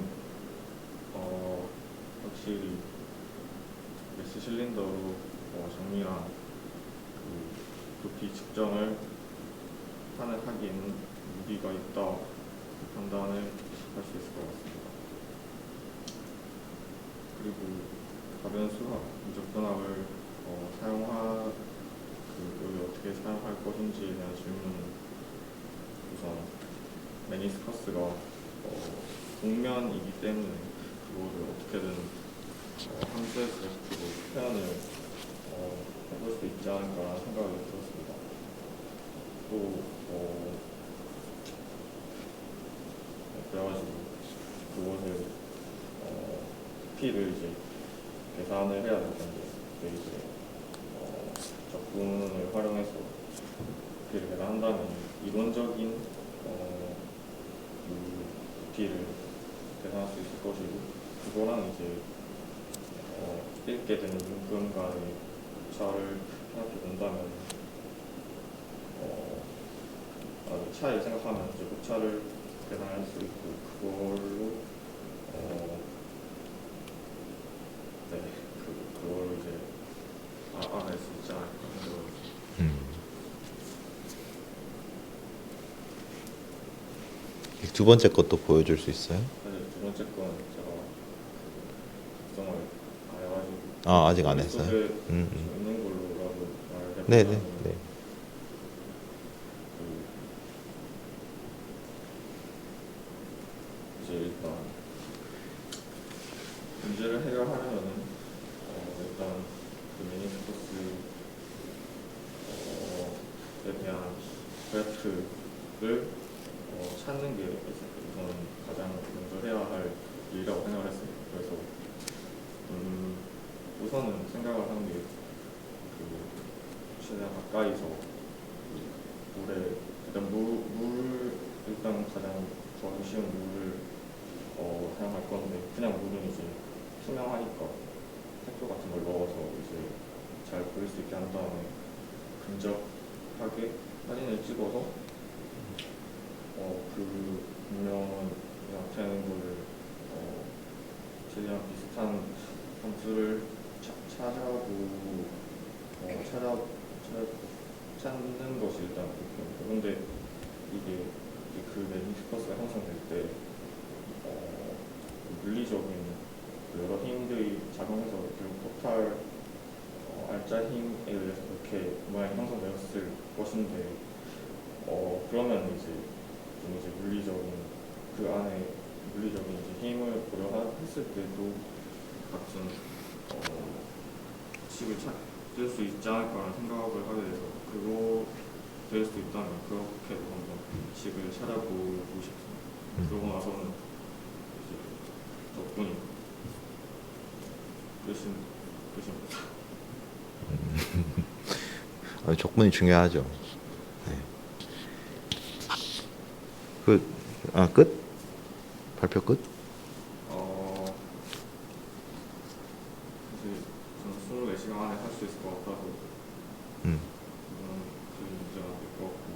확실히 가스 실린더로 정밀한 그 부피 측정을 하기에는 무리가 있다 판단을 할 수 있을 것 같습니다. 그리고 가변 수학, 미적 분학을 여기 어떻게 사용할 것인지에 대한 질문은 우선 메니스커스가 곡면이기 때문에 그거를 어떻게든 함수의 그래프로 표현을 해볼 수 있지 않을까라는 생각이 들었습니다. 또 그래가지고 그것을 P를 이제 계산을 해야 될 텐데 그게 이제 적분을 활용해서 P를 계산한다면 이론적인 그 P를 계산할 수 있을 것이고 그거랑 이제 읽게 되는 문금 간의 차를 생각해 본다면 차를 생각하면 이제 그 차를 계산할 수 있고 그걸로 그걸로 이제 알아낼 수 있지 않을까 생각합니다. 두 번째 것도 보여줄 수 있어요? 사실 두 번째 건 제가 구성을 안 해가지고 아, 아직 안 했어요? 머릿속에 있는 걸로라도 말을 네네. 해보자면 네. 이제 일단 문제를 해결하려면은 일단 그 메니스커스에 대한 그래프를 찾는 게 우선 가장 먼저 해야 할 일이라고 생각을 했습니다. 그래서 우선은 생각을 한 게 최대한 가까이서 물에 일단 일단 가장 구하기 쉬운 물을 사용할 건데 그냥 물은 이제 투명하니까 색소 같은 걸 넣어서 이제 잘 보일 수 있게 한 다음에 근접하게 사진을 찍어서 그 분명한 나타내는 거를 최대한 비슷한 함수를 찾는 것이 일단 목표입니다. 그런데 이게 그 메니스커스가 형성될 때 물리적인 여러 힘들이 작용해서 결국 토탈 알짜 힘에 의해서 그렇게 모양이 형성되었을 것인데 그러면 이제 좀 이제 물리적인 그 안에 물리적인 이제 힘을 고려했을 때도 같은 식을 찾을 수 있지 않을까라는 생각을 하게 돼서 그거 될 수 있다면 그렇게도 한번 식을 찾아보고 싶습니다. 그러고 나서는 이제 적분이 끝입니다. 적분이 중요하죠. 네. 끝? 발표 끝? 사실 저는 24시간 안에 할 수 있을 것 같아서 음. 그건 그 문제가 될 것 같고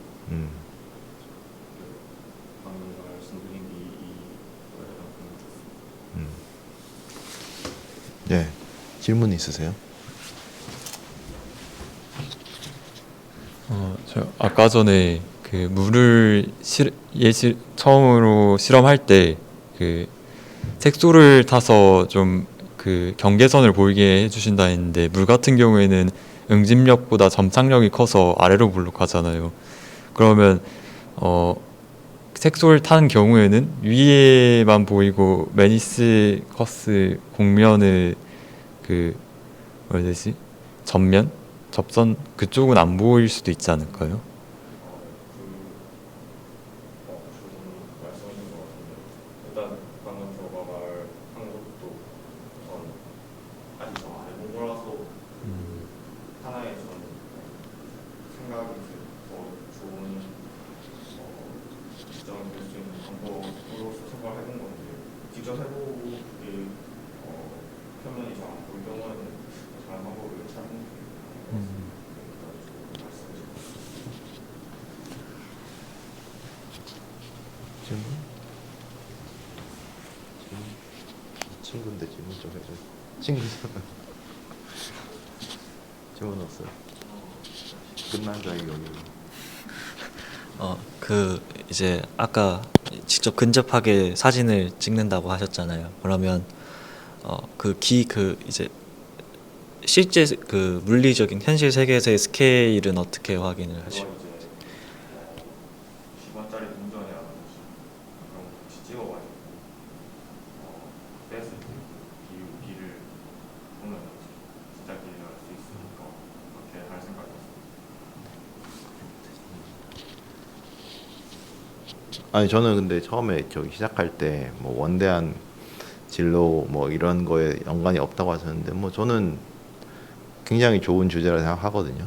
방금 말씀드린 게 이거에 대한 부분이었습니다. 네. 질문 있으세요? 저 아까 전에 그 물을 처음으로 실험할 때 그 색소를 타서 좀 그 경계선을 보이게 해주신다 했는데 물 같은 경우에는 응집력보다 점착력이 커서 아래로 물러가잖아요. 그러면 색소를 타는 경우에는 위에만 보이고 메니스커스 곡면을 뭐라 해야 되지? 접선 그쪽은 안 보일 수도 있지 않을까요? 말씀하신 것 같은데 일단 방금 저가 말한 것도 우선 아직 저 안 해본 거라서 하나의 좀 생각이 더 좋은 지점이 될 수 있는 방법으로서 생각을 해본 건데 직접 해보기 표면이 잘 안 보일 경우에는 다른 방법을 찾는 게 말씀해 친구인데 질문 좀 해줘. 친구 질문 없어요. 끝난 줄 알고 여기. 그 이제 아까 직접 근접하게 사진을 찍는다고 하셨잖아요. 그러면 그 이제 실제 그 물리적인 현실 세계에서의 스케일은 어떻게 확인을 하시죠? 그건 이제 10원짜리 동전이라는 그런 거 같이 찍어가지고 뺐을 때 길을 보면 진짜 길을 알 수 있으니까 그렇게 할 생각이었어요. 아니 저는 근데 처음에 저기 시작할 때 뭐 원대한 진로 뭐 이런 거에 연관이 없다고 하셨는데 뭐 저는 굉장히 좋은 주제라 생각하거든요.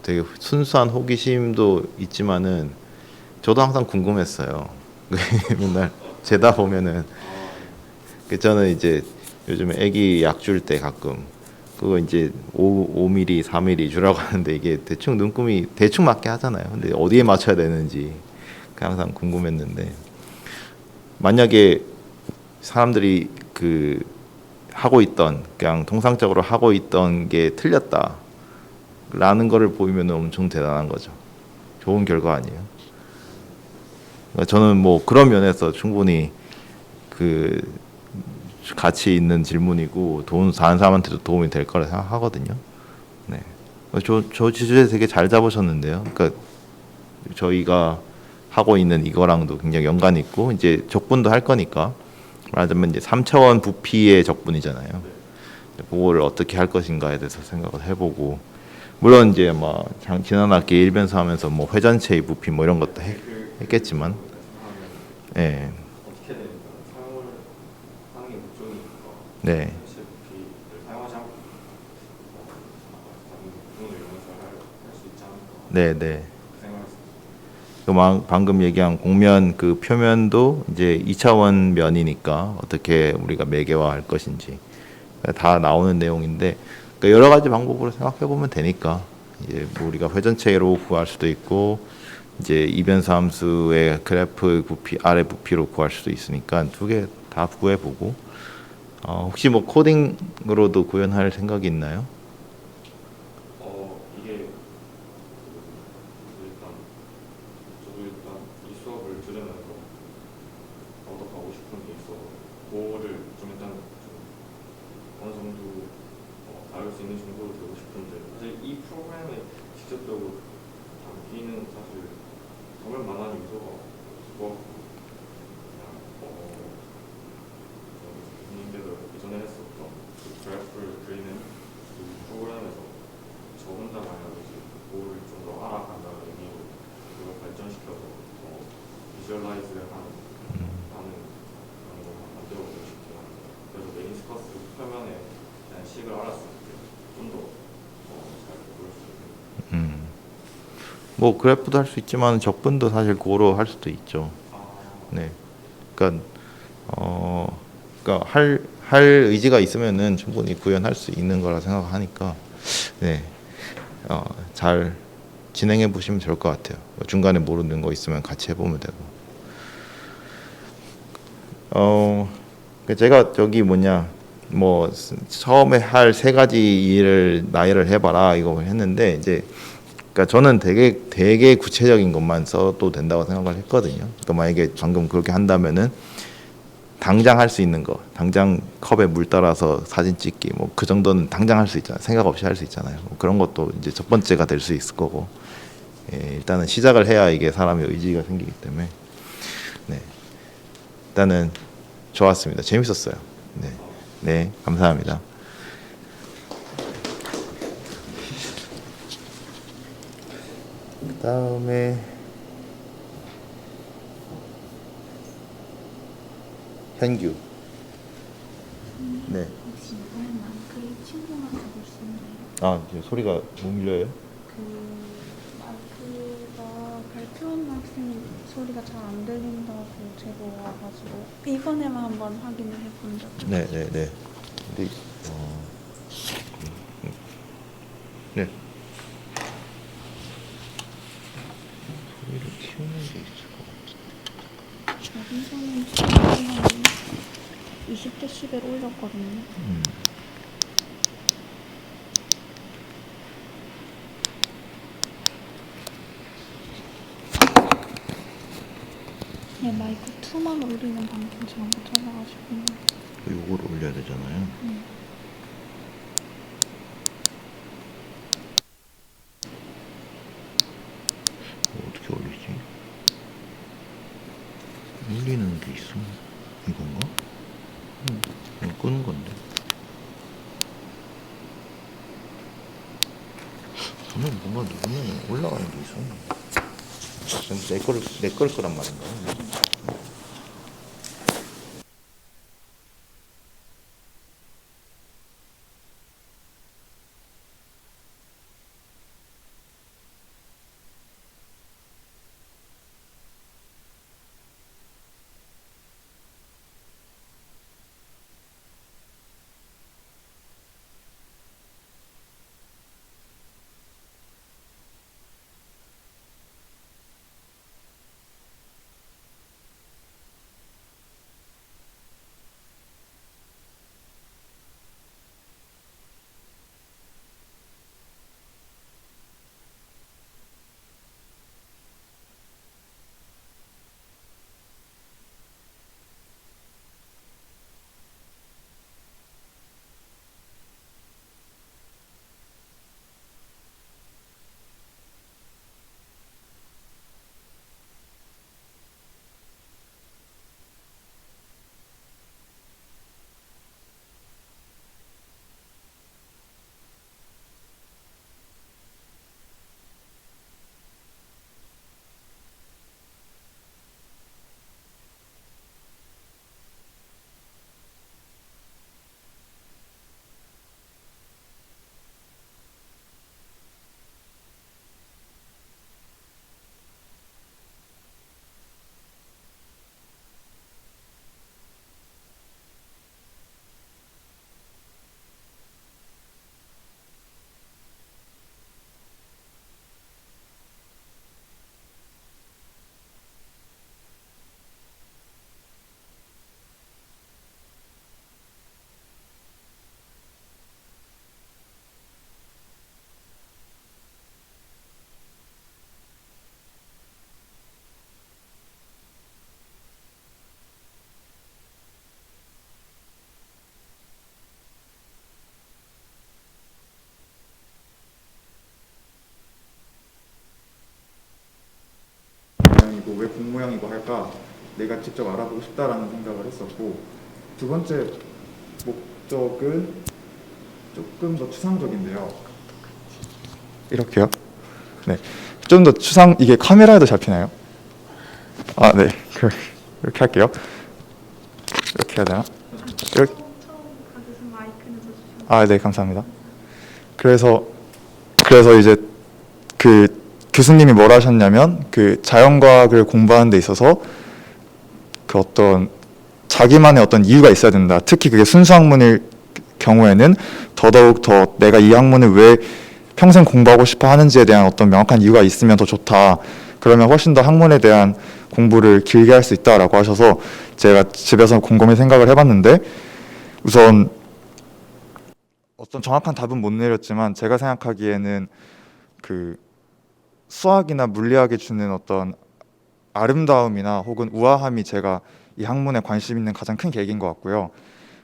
되게 순수한 호기심도 있지만은 저도 항상 궁금했어요. 맨날 재다 보면은 저는 이제 요즘에 애기 약 줄 때 가끔 그거 이제 5mm, 4mm 주라고 하는데 이게 대충 눈금이 대충 맞게 하잖아요. 근데 어디에 맞춰야 되는지 항상 궁금했는데 만약에 사람들이 그 하고 있던 그냥 통상적으로 하고 있던 게 틀렸다라는 거를 보이면 엄청 대단한 거죠. 좋은 결과 아니에요. 그러니까 저는 뭐 그런 면에서 충분히 그 가치 있는 질문이고 다른 사람한테도 도움이 될 거라 생각하거든요. 네, 저 주제 되게 잘 잡으셨는데요. 그러니까 저희가 하고 있는 이거랑도 굉장히 연관이 있고 이제 적분도 할 거니까 말하자면 이제 3차원 부피의 적분이잖아요. 그거를 어떻게 할 것인가에 대해서 생각을 해보고 물론 이제 뭐 지난 학기 일변수하면서 뭐 회전체의 부피 뭐 이런 것도 했겠지만 예. 어떻게든 사용을 하는 게 목적이니까 네. 현실 부피를 사용하지 않고 다른 부분을 이용해서 할 수 있지 않을까 네, 네. 그 생각했어요. 방금 얘기한 공면 그 표면도 이제 2차원 면이니까 어떻게 우리가 매개화할 것인지 다 나오는 내용인데 그러니까 여러 가지 방법으로 생각해 보면 되니까 이제 뭐 우리가 회전체로 구할 수도 있고 이제 이변수 함수의 그래프 부피 아래 부피로 구할 수도 있으니까 두 개 다 구해 보고 혹시 뭐 코딩으로도 구현할 생각이 있나요? 이게 일단 저도 일단 이 수업을 들으면서 얻어가고 싶은 게 있어서 그거를 좀 일단 좀 어느 정도 다룰 수 있는 정도로 되고 싶은데 사실 이 프로그램에 직접적으로 담기는 사실 정말 만한 요소가 없고 그냥 교수님께서 이전에 했었던 그 그래프를 그리는 그 프로그램에서 저 혼자만이라도 이제 그거를 좀 더 알아간다는 의미로 그걸 발전시켜서 더 비주얼라이즈를 하는 그런 걸 만들어보고 싶긴 합니다. 그래서 메니스커스 표면에 대한 식을 알았을 때 좀 더 잘 보일 수 있는. 뭐 그래프도 할 수 있지만 적분도 사실 고로 할 수도 있죠. 네. 그러니까 그러니까 할 의지가 있으면은 충분히 구현할 수 있는 거라 생각하니까 네. 잘 진행해 보시면 좋을 것 같아요. 중간에 모르는 거 있으면 같이 해보면 되고. 제가 저기 뭐 처음에 할 세 가지 일을 나열을 해봐라 이거 했는데 이제 그러니까 저는 되게 구체적인 것만 써도 된다고 생각을 했거든요. 그러니까 만약에 방금 그렇게 한다면은 당장 할 수 있는 거, 당장 컵에 물 따라서 사진 찍기, 뭐 그 정도는 당장 할 수 있잖아요. 생각 없이 할 수 있잖아요. 뭐 그런 것도 이제 첫 번째가 될 수 있을 거고, 일단은 시작을 해야 이게 사람의 의지가 생기기 때문에, 네, 일단은 좋았습니다. 재밌었어요. 네, 네, 감사합니다. 그다음에 현규. 네. 혹시 이번엔 마이크의 친구만 잡을 수 있나요? 지금 소리가 못 밀려요? 마이크가 발표하는 학생 소리가 잘 안 들린다고 제보 와가지고 이번에만 한번 확인을 해본 적 있어요. 네, 네, 네. 근데 네. 소리를 키우는 게 있을 것 같은데. 여기서는 지금 20데시벨 올렸거든요. 네, 마이크 2만 올리는 방법 제가 못 찾아가지고. 요거를 올려야 되잖아요. 어떻게 올리지? 올리는 게 있어. 이건가? 이거 끄는 건데. 저는 뭔가 누르면 올라가는 게 있어. 내 걸 거란 말인가? 모양이고 왜 공모양이고 할까 내가 직접 알아보고 싶다라는 생각을 했었고, 두 번째 목적은 조금 더 추상적인데요. 이렇게요? 네, 좀 더 이게 카메라에도 잡히나요? 아, 네, 이렇게 할게요. 이렇게 해야 되나? 이렇게. 아, 네, 감사합니다. 그래서 이제 그 교수님이 뭘 하셨냐면, 그 자연과학을 공부하는 데 있어서 그 어떤 자기만의 어떤 이유가 있어야 된다. 특히 그게 순수 학문일 경우에는 더더욱 더 내가 이 학문을 왜 평생 공부하고 싶어 하는지에 대한 어떤 명확한 이유가 있으면 더 좋다. 그러면 훨씬 더 학문에 대한 공부를 길게 할 수 있다라고 하셔서 제가 집에서 곰곰이 생각을 해봤는데, 우선 어떤 정확한 답은 못 내렸지만 제가 생각하기에는 그 수학이나 물리학에 주는 어떤 아름다움이나 혹은 우아함이 제가 이 학문에 관심 있는 가장 큰 계기인 것 같고요.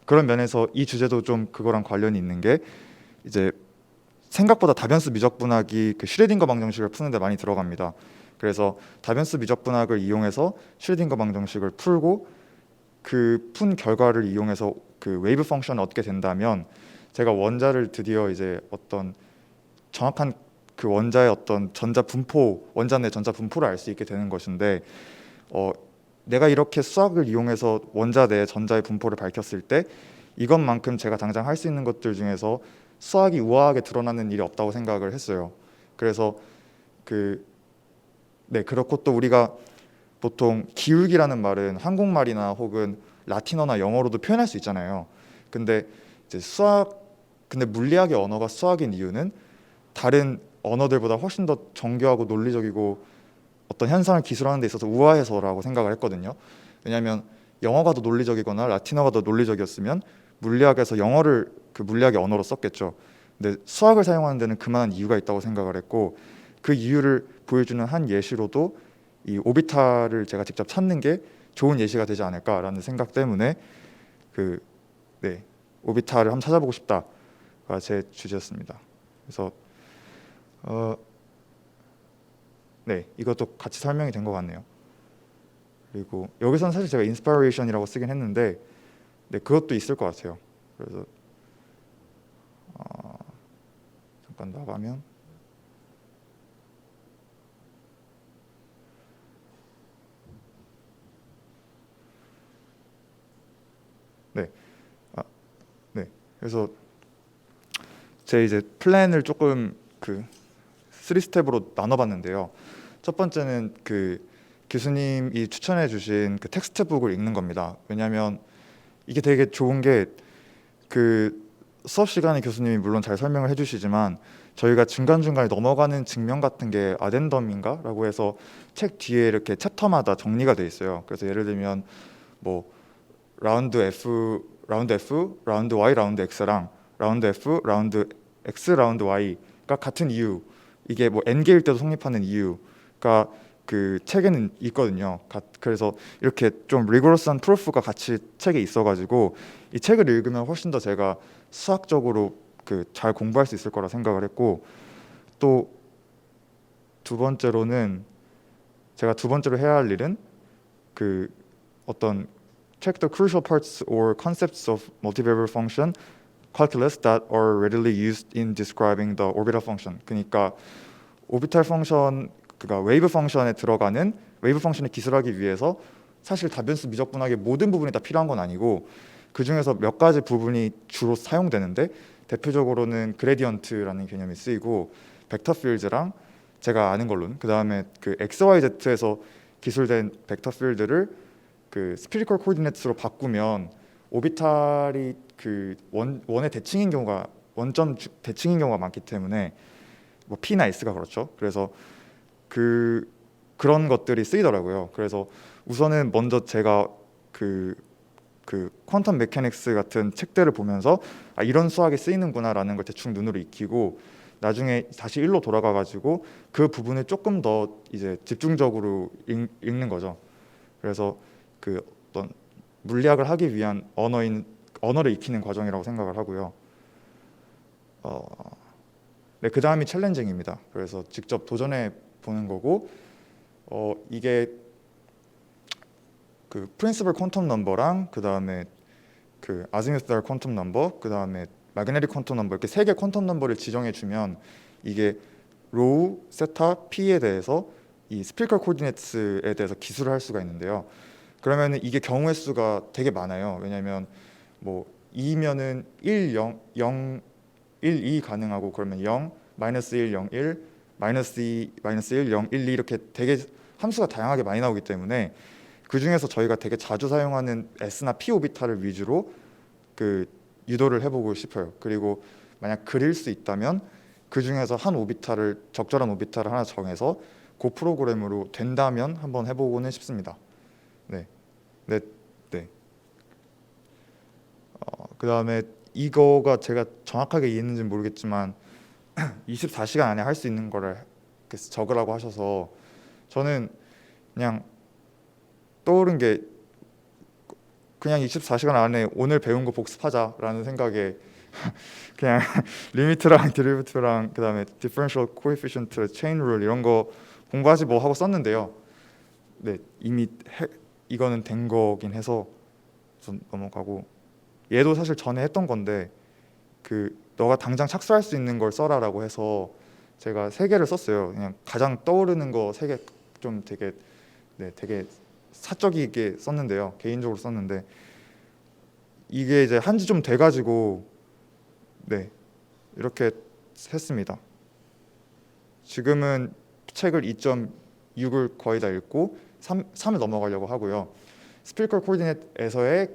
그런 면에서 이 주제도 좀 그거랑 관련이 있는 게, 이제 생각보다 다변수 미적분학이 그 슈레딩거 방정식을 푸는데 많이 들어갑니다. 그래서 다변수 미적분학을 이용해서 슈레딩거 방정식을 풀고 그 푼 결과를 이용해서 그 웨이브 펑션을 얻게 된다면, 제가 원자를 드디어 이제 어떤 정확한 그 원자의 어떤 전자 분포, 원자 내 전자 분포를 알 수 있게 되는 것인데, 내가 이렇게 수학을 이용해서 원자 내 전자의 분포를 밝혔을 때 이것만큼 제가 당장 할 수 있는 것들 중에서 수학이 우아하게 드러나는 일이 없다고 생각을 했어요. 그래서 그렇고 또 우리가 보통 기울기라는 말은 한국말이나 혹은 라틴어나 영어로도 표현할 수 있잖아요. 근데 이제 근데 물리학의 언어가 수학인 이유는 다른 언어들보다 훨씬 더 정교하고 논리적이고 어떤 현상을 기술하는 데 있어서 우아해서라고 생각을 했거든요. 왜냐하면 영어가 더 논리적이거나 라틴어가 더 논리적이었으면 물리학에서 영어를 그 물리학의 언어로 썼겠죠. 근데 수학을 사용하는 데는 그만한 이유가 있다고 생각을 했고, 그 이유를 보여주는 한 예시로도 이 오비탈을 제가 직접 찾는 게 좋은 예시가 되지 않을까라는 생각 때문에 오비탈을 한번 찾아보고 싶다가 제 주제였습니다. 그래서 이것도 같이 설명이 된 것 같네요. 그리고 여기서는 사실 제가 인스파이레이션이라고 쓰긴 했는데 그것도 있을 것 같아요. 그래서 잠깐 나가면 그래서 제 이제 플랜을 조금 3스텝으로 나눠봤는데요. 첫 번째는 교수님이 추천해 주신 텍스트북을 읽는 겁니다. 왜냐하면 이게 되게 좋은 게 수업 시간에 교수님이 물론 잘 설명을 해주시지만 저희가 중간중간에 넘어가는 증명 같은 게 아덴덤인가? 라고 해서 책 뒤에 이렇게 챕터마다 정리가 돼 있어요. 그래서 예를 들면 뭐 라운드 F, 라운드 Y, 라운드 X랑 라운드 F, 라운드 X, 라운드 Y가 같은 이유, 이게 뭐 N개일 때도 성립하는 이유가 그 책에는 있거든요. 그래서 이렇게 좀 리고러스한 프루프가 같이 책에 있어가지고 이 책을 읽으면 훨씬 더 제가 수학적으로 잘 공부할 수 있을 거라 생각을 했고, 또 두 번째로는 제가 두 번째로 해야 할 일은 어떤 check the crucial parts or concepts of multivariable function calculus that are readily used in describing the orbital function. 그러니까 오비탈 펑션, 그러니까 웨이브 펑션에 들어가는 웨이브 펑션을 기술하기 위해서 사실 다변수 미적분학의 모든 부분이 다 필요한 건 아니고 그 중에서 몇 가지 부분이 주로 사용되는데, 대표적으로는 그레디언트라는 개념이 쓰이고 벡터 필드랑 제가 아는 걸로는 그 다음에 XYZ에서 기술된 벡터 필드를 스피리컬 코디네이트로 바꾸면 오비탈이 원의 대칭인 경우가 원점 대칭인 경우가 많기 때문에 뭐 P나 S가 그렇죠. 그래서 그런 것들이 쓰이더라고요. 그래서 우선은 먼저 제가 퀀텀 메카닉스 같은 책들을 보면서 이런 수학이 쓰이는구나라는 걸 대충 눈으로 익히고, 나중에 다시 일로 돌아가가지고 그 부분을 조금 더 이제 집중적으로 읽는 거죠. 그래서 어떤 물리학을 하기 위한 언어를 익히는 과정이라고 생각을 하고요. 그 다음이 챌린징입니다. 그래서 직접 도전해 보는 거고, 이게 프린시플 퀀텀 넘버랑 그 다음에 아지무스 퀀텀 넘버, 그 다음에 마그네틱 퀀텀 넘버, 이렇게 세 개 퀀텀 넘버를 지정해 주면 이게 로우, 세타, P에 대해서 이 스피리컬 코디네이트에 대해서 기술을 할 수가 있는데요. 그러면 이게 경우의 수가 되게 많아요. 왜냐하면 뭐 2면은 1, 0, 1, 2 가능하고, 그러면 0, 마이너스 1, 0, 1, 마이너스 2, 마이너스 1, 0, 1, 2 이렇게 되게 함수가 다양하게 많이 나오기 때문에 그 중에서 저희가 되게 자주 사용하는 S나 P 오비탈을 위주로 유도를 해보고 싶어요. 그리고 만약 그릴 수 있다면 그 중에서 한 오비탈을, 적절한 오비탈을 하나 정해서 그 프로그램으로 된다면 한번 해보고는 싶습니다. 그 다음에 이거가 제가 정확하게 이해했는지는 모르겠지만 24시간 안에 할 수 있는 거를 적으라고 하셔서 저는 그냥 떠오른 게 그냥 24시간 안에 오늘 배운 거 복습하자라는 생각에 그냥 리미트랑 데리베티브랑 그 다음에 디퍼런셜 코에피션트, 체인 룰 이런 거 공부하지 뭐 하고 썼는데요. 이미 이거는 된 거긴 해서 좀 넘어가고, 얘도 사실 전에 했던 건데 너가 당장 착수할 수 있는 걸 써라라고 해서 제가 3개를 썼어요. 그냥 가장 떠오르는 거 3개 좀 되게 사적이게 썼는데요. 개인적으로 썼는데 이게 이제 한지 좀 돼가지고 이렇게 했습니다. 지금은 책을 2.6을 거의 다 읽고 3을 넘어가려고 하고요. 스피리컬 코디네이트에서의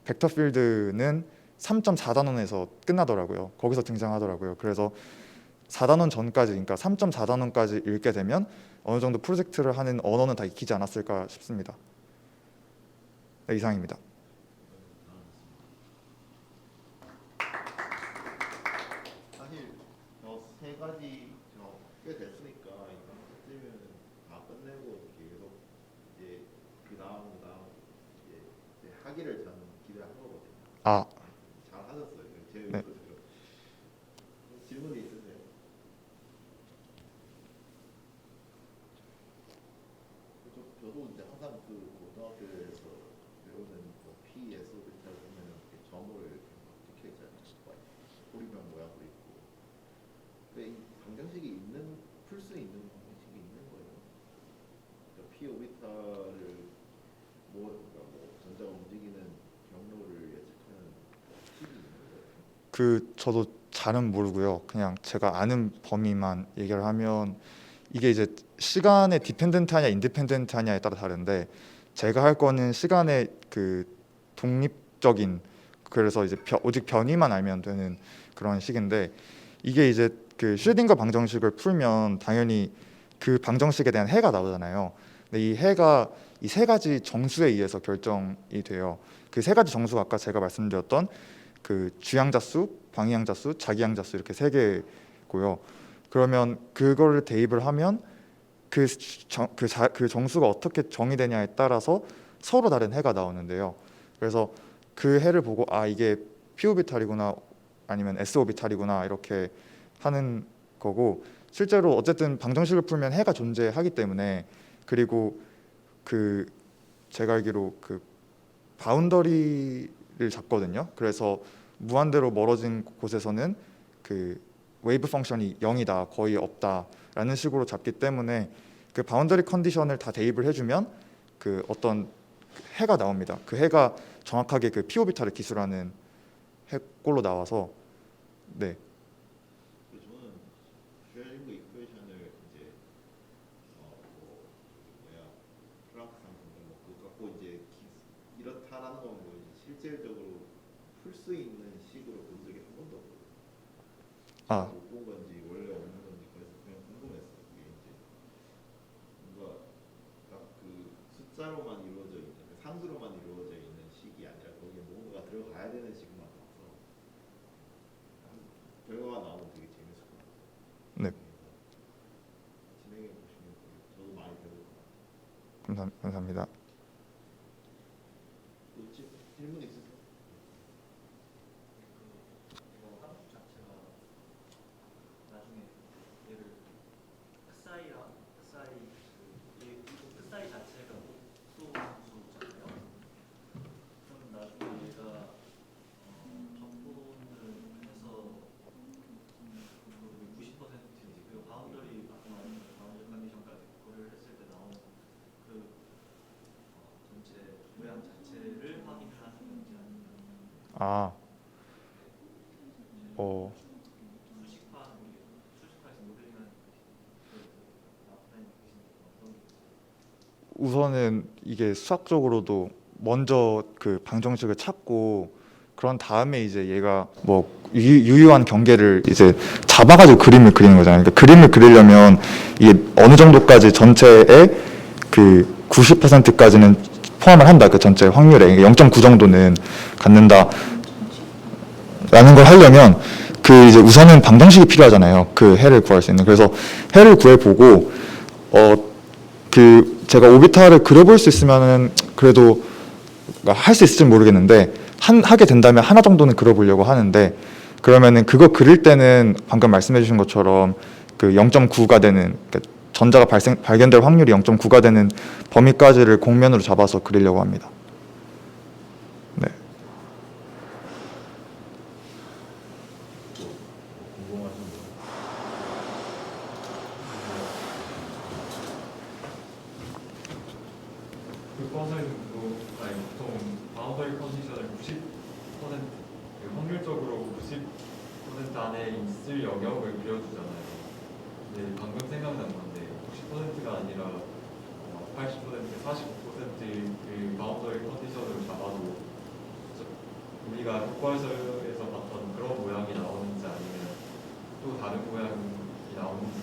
벡터 필드는 3.4단원에서 끝나더라고요. 거기서 등장하더라고요. 그래서 4단원 전까지, 그러니까 3.4단원까지 읽게 되면 어느 정도 프로젝트를 하는 언어는 다 익히지 않았을까 싶습니다. 네, 이상입니다. 사실 세 가지 꽤 됐으니까 이번 때면 다 끝내고 계속 이제 그 다음 이제 하기를 저는 기대한 거거든요. 아, 잘 하셨어요. 제 네. 의도대로. 질문이 있으세요? 저도 이제 항상 그 고등학교에서 배우는 PSO 비탈 보면 이렇게 점으로 이렇게 막 찍혀 있잖아요. 꼬리병 모양도 있고. 근데 이 방정식이 있는 풀 수 있는 방정식이 있는 거예요. 그러니까 P 오비탈을 그러니까 전자가 움직이는 경로를 예측하는 식이 있는 거예요. 저도 잘은 모르고요. 그냥 제가 아는 범위만 얘기를 하면 이게 이제 시간에 디펜던트하냐 인디펜던트하냐에 따라 다른데 제가 할 거는 시간의 그 독립적인 그래서 이제 오직 변이만 알면 되는 그런 식인데 이게 이제 그 슈레딩거 방정식을 풀면 당연히 그 방정식에 대한 해가 나오잖아요. 근데 이 해가 이 세 가지 정수에 의해서 결정이 돼요. 그 세 가지 정수가 아까 제가 말씀드렸던 그 주양자수, 방향자수, 자기양자수 이렇게 세 개고요. 그러면 그거를 대입을 하면 그 정수가 어떻게 정의되냐에 따라서 서로 다른 해가 나오는데요. 그래서 그 해를 보고 아 이게 p 오비탈이구나 아니면 s 오비탈이구나 이렇게 하는 거고 실제로 어쨌든 방정식을 풀면 해가 존재하기 때문에 그리고 그 제가 알기로 그 바운더리를 잡거든요. 그래서 무한대로 멀어진 곳에서는 그 웨이브 펑션이 0이다 거의 없다라는 식으로 잡기 때문에 그 바운더리 컨디션을 다 대입을 해주면 그 어떤 해가 나옵니다. 그 해가 정확하게 그 p 오비탈을 기술하는 해꼴로 나와서 네. 저는 슈레딩거 이쿠에이션을 이제 프랑크상 그거 갖고 이제 이렇다라는 건 실질적으로 풀 수 있는 식으로 본 적이 한 번도 없거든요. 아. 못 본 건지 원래 없는 건지 그래서 그냥 궁금했어요. 그게 이제 뭔가 딱 그 숫자로만 이루어져 있는 상수로만 이루어져 있는 식이 아니라 거기에 뭔가가 들어가야 되는 식만 봐서 결과가 나오면 되게 재밌을 것 같아요. 네. 진행해 보시면 저도 많이 배울 것 같아요. 감사합니다. 질문 있으세요? 함수 자체가 나중에 얘를 xi랑 xi 자체가 속도함수잖아요. 그럼 나중에 얘가 적분을 해서 90%인지 그리고 바운더리 아까 말한 바운더리 컨디션까지 그거를 했을 때 나오는 그 전체 모양 자체를 확인을 하는 건지 아니면 수식화해서 모델링하는 우선은 이게 수학적으로도 먼저 그 방정식을 찾고 그런 다음에 이제 얘가 뭐 유효한 경계를 이제 잡아가지고 그림을 그리는 거잖아요. 그러니까 그림을 그리려면 이게 어느 정도까지 전체의 그 90%까지는 포함을 한다. 그 전체 확률에 0.9 정도는 갖는다. 라는 걸 하려면 그 이제 우선은 방정식이 필요하잖아요. 그 해를 구할 수 있는. 그래서 해를 구해보고 그 제가 오비탈을 그려볼 수 있으면은 그래도 할 수 있을지 모르겠는데 하게 된다면 하나 정도는 그려보려고 하는데 그러면은 그거 그릴 때는 방금 말씀해주신 것처럼 그 0.9가 되는 그러니까 전자가 발견될 확률이 0.9가 되는 범위까지를 공면으로 잡아서 그리려고 합니다. 네. 보통 바운더리 컨디션을 90% 확률적으로 90% 안에 있을 영역을 그려주잖아요. 근데 방금 생각난 건데 90%가 아니라 80%, 45%의 그 바운더리 컨디션을 잡아도 우리가 교과서에서 봤던 그런 모양이 나오는지 아니면 또 다른 모양이 나오는지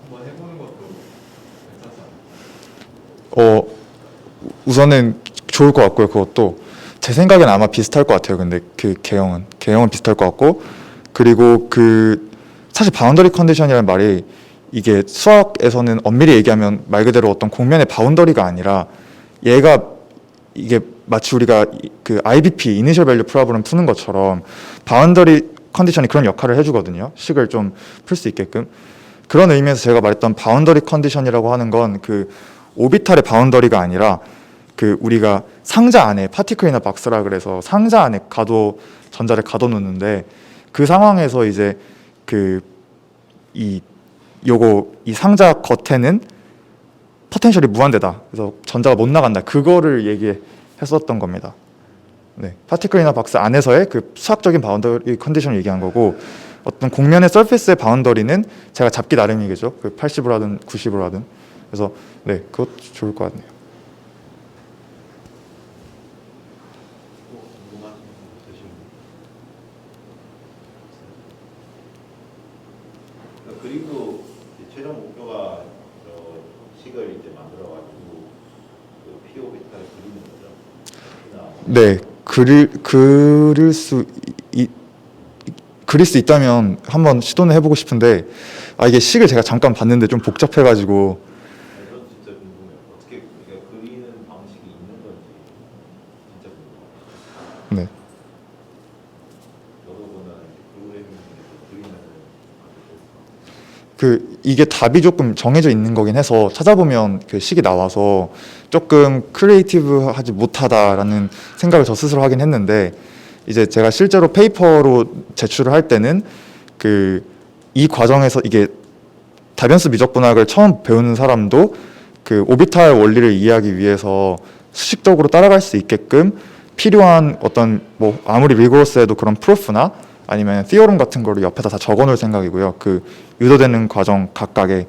한번 해보는 것도 괜찮지 않을까요? 우선은 좋을 것 같고요. 그것도 제 생각엔 아마 비슷할 것 같아요. 근데 그 개형은 비슷할 것 같고, 그리고 그 사실 바운더리 컨디션이라는 말이 이게 수학에서는 엄밀히 얘기하면 말 그대로 어떤 공면의 바운더리가 아니라 얘가 이게 마치 우리가 그 IBP 이니셜 밸류 프로블럼 푸는 것처럼 바운더리 컨디션이 그런 역할을 해주거든요. 식을 좀 풀 수 있게끔. 그런 의미에서 제가 말했던 바운더리 컨디션이라고 하는 건 그 오비탈의 바운더리가 아니라 그 우리가 상자 안에 파티클이나 박스라 그래서 상자 안에 전자를 가둬놓는데 그 상황에서 이제 그 이 상자 겉에는 포텐셜이 무한대다. 그래서 전자가 못 나간다. 그거를 얘기했었던 겁니다. 네, 파티클이나 박스 안에서의 그 수학적인 바운더리 컨디션을 얘기한 거고, 어떤 공면의 서페이스의 바운더리는 제가 잡기 나름이겠죠. 그 80으로 하든 90으로 하든. 그래서 네, 그것도 좋을 것 같네요. 궁금한 되시면. 그리고 최종 목표가 식을 이제 만들어가지고 그 피오비타를 그리는 거죠. 네, 그릴 수 있다면 한번 시도는 해보고 싶은데, 이게 식을 제가 잠깐 봤는데 좀 복잡해가지고. 이건 진짜 궁금해요. 어떻게 그러니까 그리는 방식이 있는 건지 진짜 궁금해요. 네. 저도보다 프로그래밍에서 그리면은 이게 답이 조금 정해져 있는 거긴 해서 찾아보면 그 식이 나와서 조금 크리에이티브하지 못하다라는 생각을 저 스스로 하긴 했는데, 이제 제가 실제로 페이퍼로 제출을 할 때는 이 과정에서 이게 다변수 미적분학을 처음 배우는 사람도 그 오비탈 원리를 이해하기 위해서 수식적으로 따라갈 수 있게끔 필요한 어떤 뭐 아무리 리고러스해도 그런 프로프나 아니면 티어럼 같은 거를 옆에다 다 적어놓을 생각이고요. 그 유도되는 과정 각각에.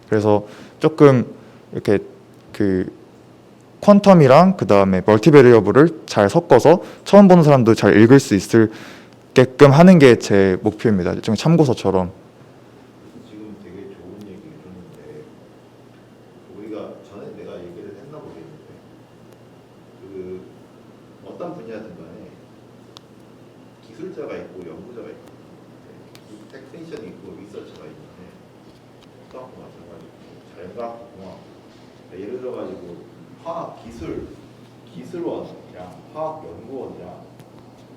그래서 조금 이렇게 그 퀀텀이랑 그 다음에 멀티베리어블을 잘 섞어서 처음 보는 사람도 잘 읽을 수 있게끔 하는 게 제 목표입니다. 일종의 참고서처럼. 지금 되게 좋은 얘기 해줬는데 우리가 전에 내가 얘기를 했나 모르겠는데 그 어떤 분야든 간에 기술자가 있고 연구자가 있고 테크니션이 있고 리서처가 있는데 수학과 마찬가지고 자연과학공학 예를 들어가지고 화학 기술원이랑 화학 연구원이랑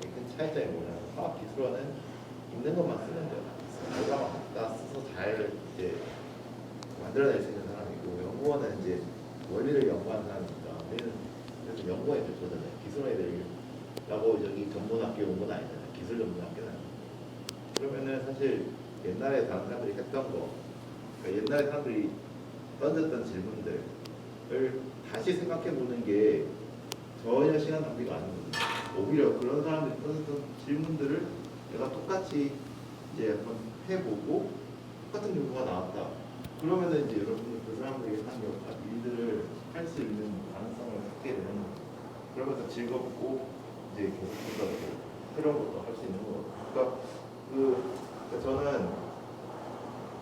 큰 차이점이 뭐냐면 화학 기술원은 있는 것만 쓰는 거야. 결과만 갖다 써서 잘 이제 만들어낼 수 있는 사람이고, 연구원은 이제 원리를 연구하는 사람이니까 우리는 그래서 연구원에 좋거든요. 기술원이라고 저기 전문학교 온 건 아니잖아요. 기술 전문학교는 아니고. 그러면은 사실 옛날에 다른 사람들이 했던 거, 그러니까 옛날에 사람들이 던졌던 질문들을 다시 생각해 보는 게 전혀 시간 낭비가 아니거든요. 오히려 그런 사람들이 던졌던 질문들을 내가 똑같이 이제 한번 해보고 똑같은 결과가 나왔다. 그러면은 이제 여러분들 그 사람들에게 한 일들을 할 수 있는 가능성을 갖게 되는 거예요. 그러면서 즐겁고 이제 계속해서 새로운 것도 할 수 있는 거예요. 그러니까 저는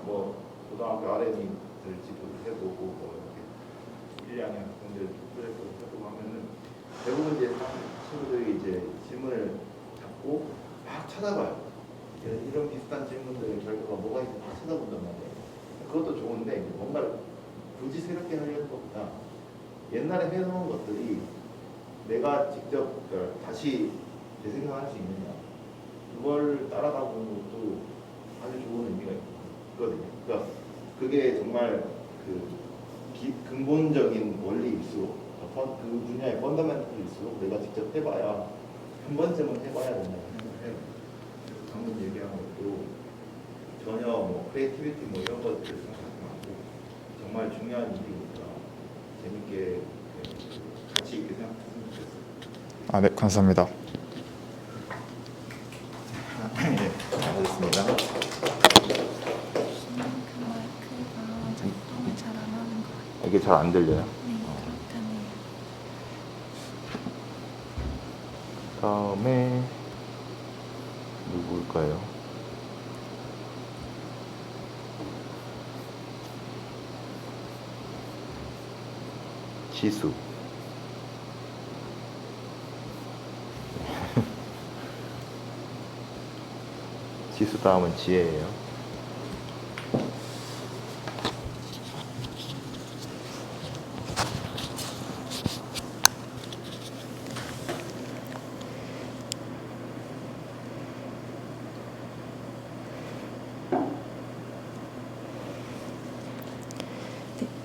뭐 고등학교 RM이들 지도를 해보고 뭐 이렇게 1, 2학년 학생들 프로젝트를 해보고 하면은 대부분 이제 친구들이 이제 질문을 잡고 막 찾아봐요. 이런 비슷한 질문들의 결과가 뭐가 있는지 다 찾아본단 말이에요. 그것도 좋은데 뭔가를 굳이 새롭게 하려는 것보다 옛날에 해놓은 것들이 내가 직접 다시 재생산할 수 있느냐, 그걸 따라가 보는 것도 아주 좋은 의미가 있거든요. 그러니까 그게 정말 근본적인 원리일수록 그 분야의 펀더멘털일수록 내가 직접 해봐야 한 번쯤은 해봐야 된다는 생각을 해요. 방금 얘기한 것도 전혀 뭐 크리에이티비티 뭐 이런 것들 생각하지 말고 정말 중요한 일이니까 재밌게 같이 있게 생각했으면 좋겠어요. 네, 감사합니다. 네, 잘하셨습니다. 그 마이크가 작동을 잘 안 하는 것 같아요. 이게 잘 안 들려요? 네, 그렇다네요. 다음에 누구일까요? 지수. 지수 다음은 지혜예요.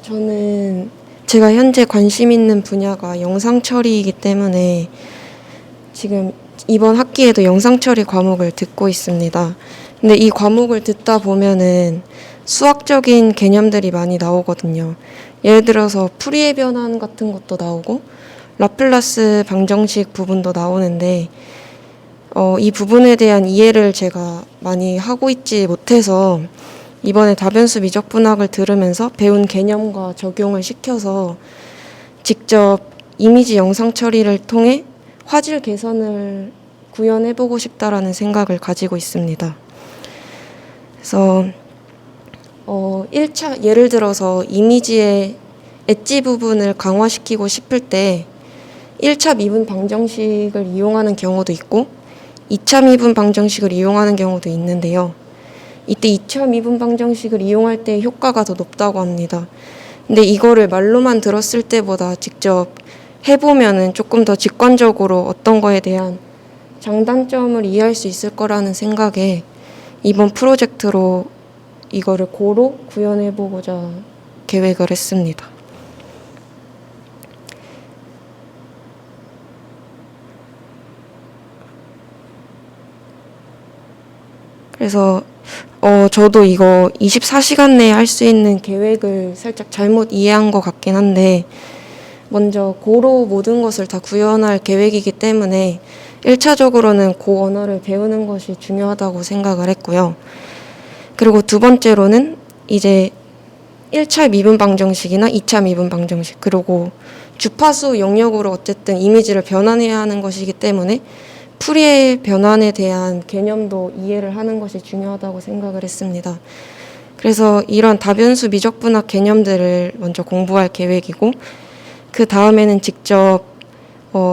저는 제가 현재 관심 있는 분야가 영상 처리이기 때문에 지금 이번 학기에도 영상 처리 과목을 듣고 있습니다. 근데 이 과목을 듣다 보면은 수학적인 개념들이 많이 나오거든요. 예를 들어서 풀이의 변환 같은 것도 나오고 라플라스 방정식 부분도 나오는데 이 부분에 대한 이해를 제가 많이 하고 있지 못해서 이번에 다변수 미적분학을 들으면서 배운 개념과 적용을 시켜서 직접 이미지 영상 처리를 통해 화질 개선을 구현해보고 싶다라는 생각을 가지고 있습니다. 그래서 1차 예를 들어서 이미지의 엣지 부분을 강화시키고 싶을 때 1차 미분 방정식을 이용하는 경우도 있고 2차 미분 방정식을 이용하는 경우도 있는데요. 이때 2차 미분 방정식을 이용할 때 효과가 더 높다고 합니다. 근데 이거를 말로만 들었을 때보다 직접 해보면은 조금 더 직관적으로 어떤 거에 대한 장단점을 이해할 수 있을 거라는 생각에 이번 프로젝트로 이거를 고로 구현해보고자 계획을 했습니다. 그래서 저도 이거 24시간 내에 할 수 있는 계획을 살짝 잘못 이해한 것 같긴 한데 먼저 고로 모든 것을 다 구현할 계획이기 때문에 1차적으로는 고 언어를 배우는 것이 중요하다고 생각을 했고요. 그리고 두 번째로는 이제 1차 미분 방정식이나 2차 미분 방정식 그리고 주파수 영역으로 어쨌든 이미지를 변환해야 하는 것이기 때문에 풀이의 변환에 대한 개념도 이해를 하는 것이 중요하다고 생각을 했습니다. 그래서 이런 다변수 미적분학 개념들을 먼저 공부할 계획이고 그 다음에는 직접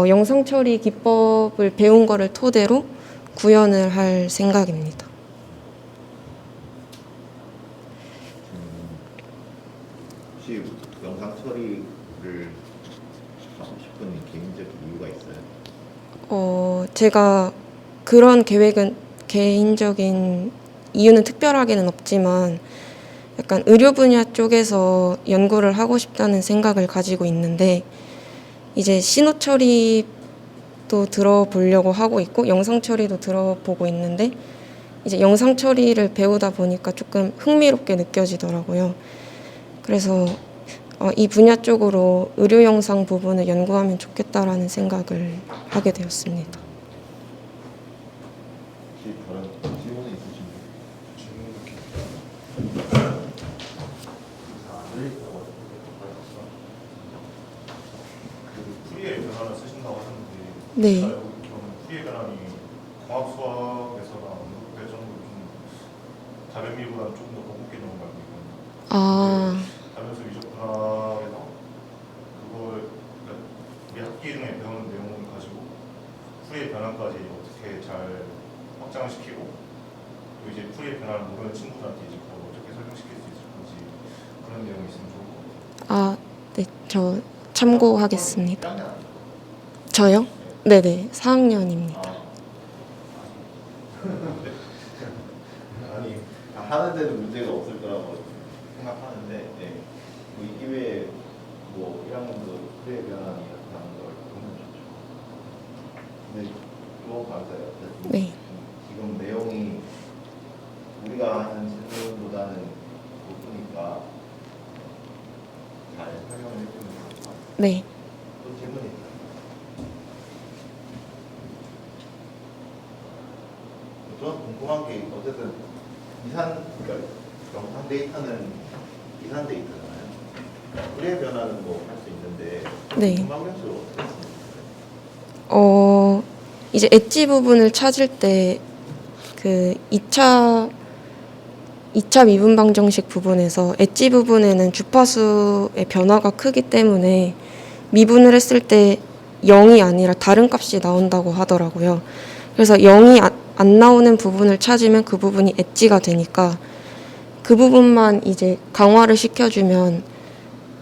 영상 처리 기법을 배운 거를 토대로 구현을 할 생각입니다. 혹시 영상 처리를 하고 싶은 개인적인 이유가 있어요? 제가 그런 계획은 개인적인 이유는 특별하게는 없지만 약간 의료 분야 쪽에서 연구를 하고 싶다는 생각을 가지고 있는데 이제 신호 처리도 들어보려고 하고 있고 영상 처리도 들어보고 있는데 이제 영상 처리를 배우다 보니까 조금 흥미롭게 느껴지더라고요. 그래서 이 분야 쪽으로 의료 영상 부분을 연구하면 좋겠다라는 생각을 하게 되었습니다. 혹시 다른 질문이 있으신가요? 그 풀이의 변환을 쓰신다고 하셨는데 네. 제가 여기 보면 풀이의 변환이 공학 수학에서나 언급될 정도로 좀 다른 미보다는 조금 더 고급 개념을 알고 있거든요. 다변수 미적분학에서 그걸 우리 학기 중에 배우는 내용을 가지고 풀이의 변환까지 어떻게 잘 확장을 시키고 또 이제 풀이의 변환을 모르는 친구들한테 이제 그걸 어떻게 설명시킬 수 있을 건지 그런 내용이 있으면 좋을 것 같아요. 네, 저 참고하겠습니다. 저요? 네네, 4학년입니다. 아니 하는 데는 문제가 없을 거라고 생각하는데 뭐이 기회에 뭐 1학년도 풀이의 변환이 나타나는 걸 보면 좋죠. 근데 너무 감사해요. 네. 지금 내용이 우리가 하는 질문보다는 높으니까 잘 설명을 해주면 좋을 것 같아요. 네. 또 질문이 있어요? 저는 궁금한 게 어쨌든 그러니까 영상 데이터는 이산 데이터잖아요. 풀이의 변화는 뭐 할 수 있는데 네. 방정식으로 어떻게 쓰는 거예요? 이제 엣지 부분을 찾을 때 그 2차 미분 방정식 부분에서 엣지 부분에는 주파수의 변화가 크기 때문에 미분을 했을 때 0이 아니라 다른 값이 나온다고 하더라고요. 그래서 0이 안 나오는 부분을 찾으면 그 부분이 엣지가 되니까 그 부분만 이제 강화를 시켜주면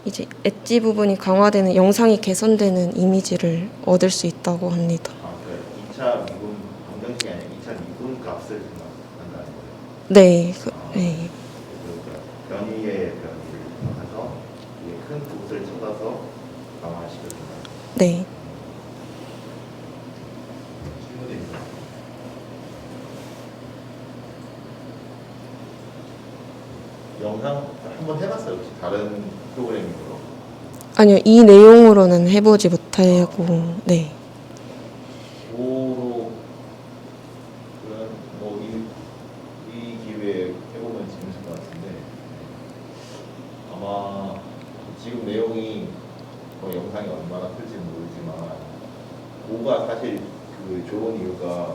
이제 엣지 부분이 강화되는 영상이 개선되는 이미지를 얻을 수 있다고 합니다. 아, 그 2차 미분 방정식이 아니라 2차 미분 값을 생각한다는 거예요. 네, 그러니까 네, 변이의 변이를 생각해서 이게 큰 곳을 찾아서 강화시켜준다. 네. 질문이 있나요? 영상 한번 해봤어요? 혹시 다른 프로그래밍으로? 아니요, 이 내용으로는 해보지 못하고, 네. 고로 그런 뭐이 기회에 해보면 재밌을 것 같은데 아마 지금 내용이 뭐 영상이 얼마나 클지는 모르지만 고가 사실 그 좋은 이유가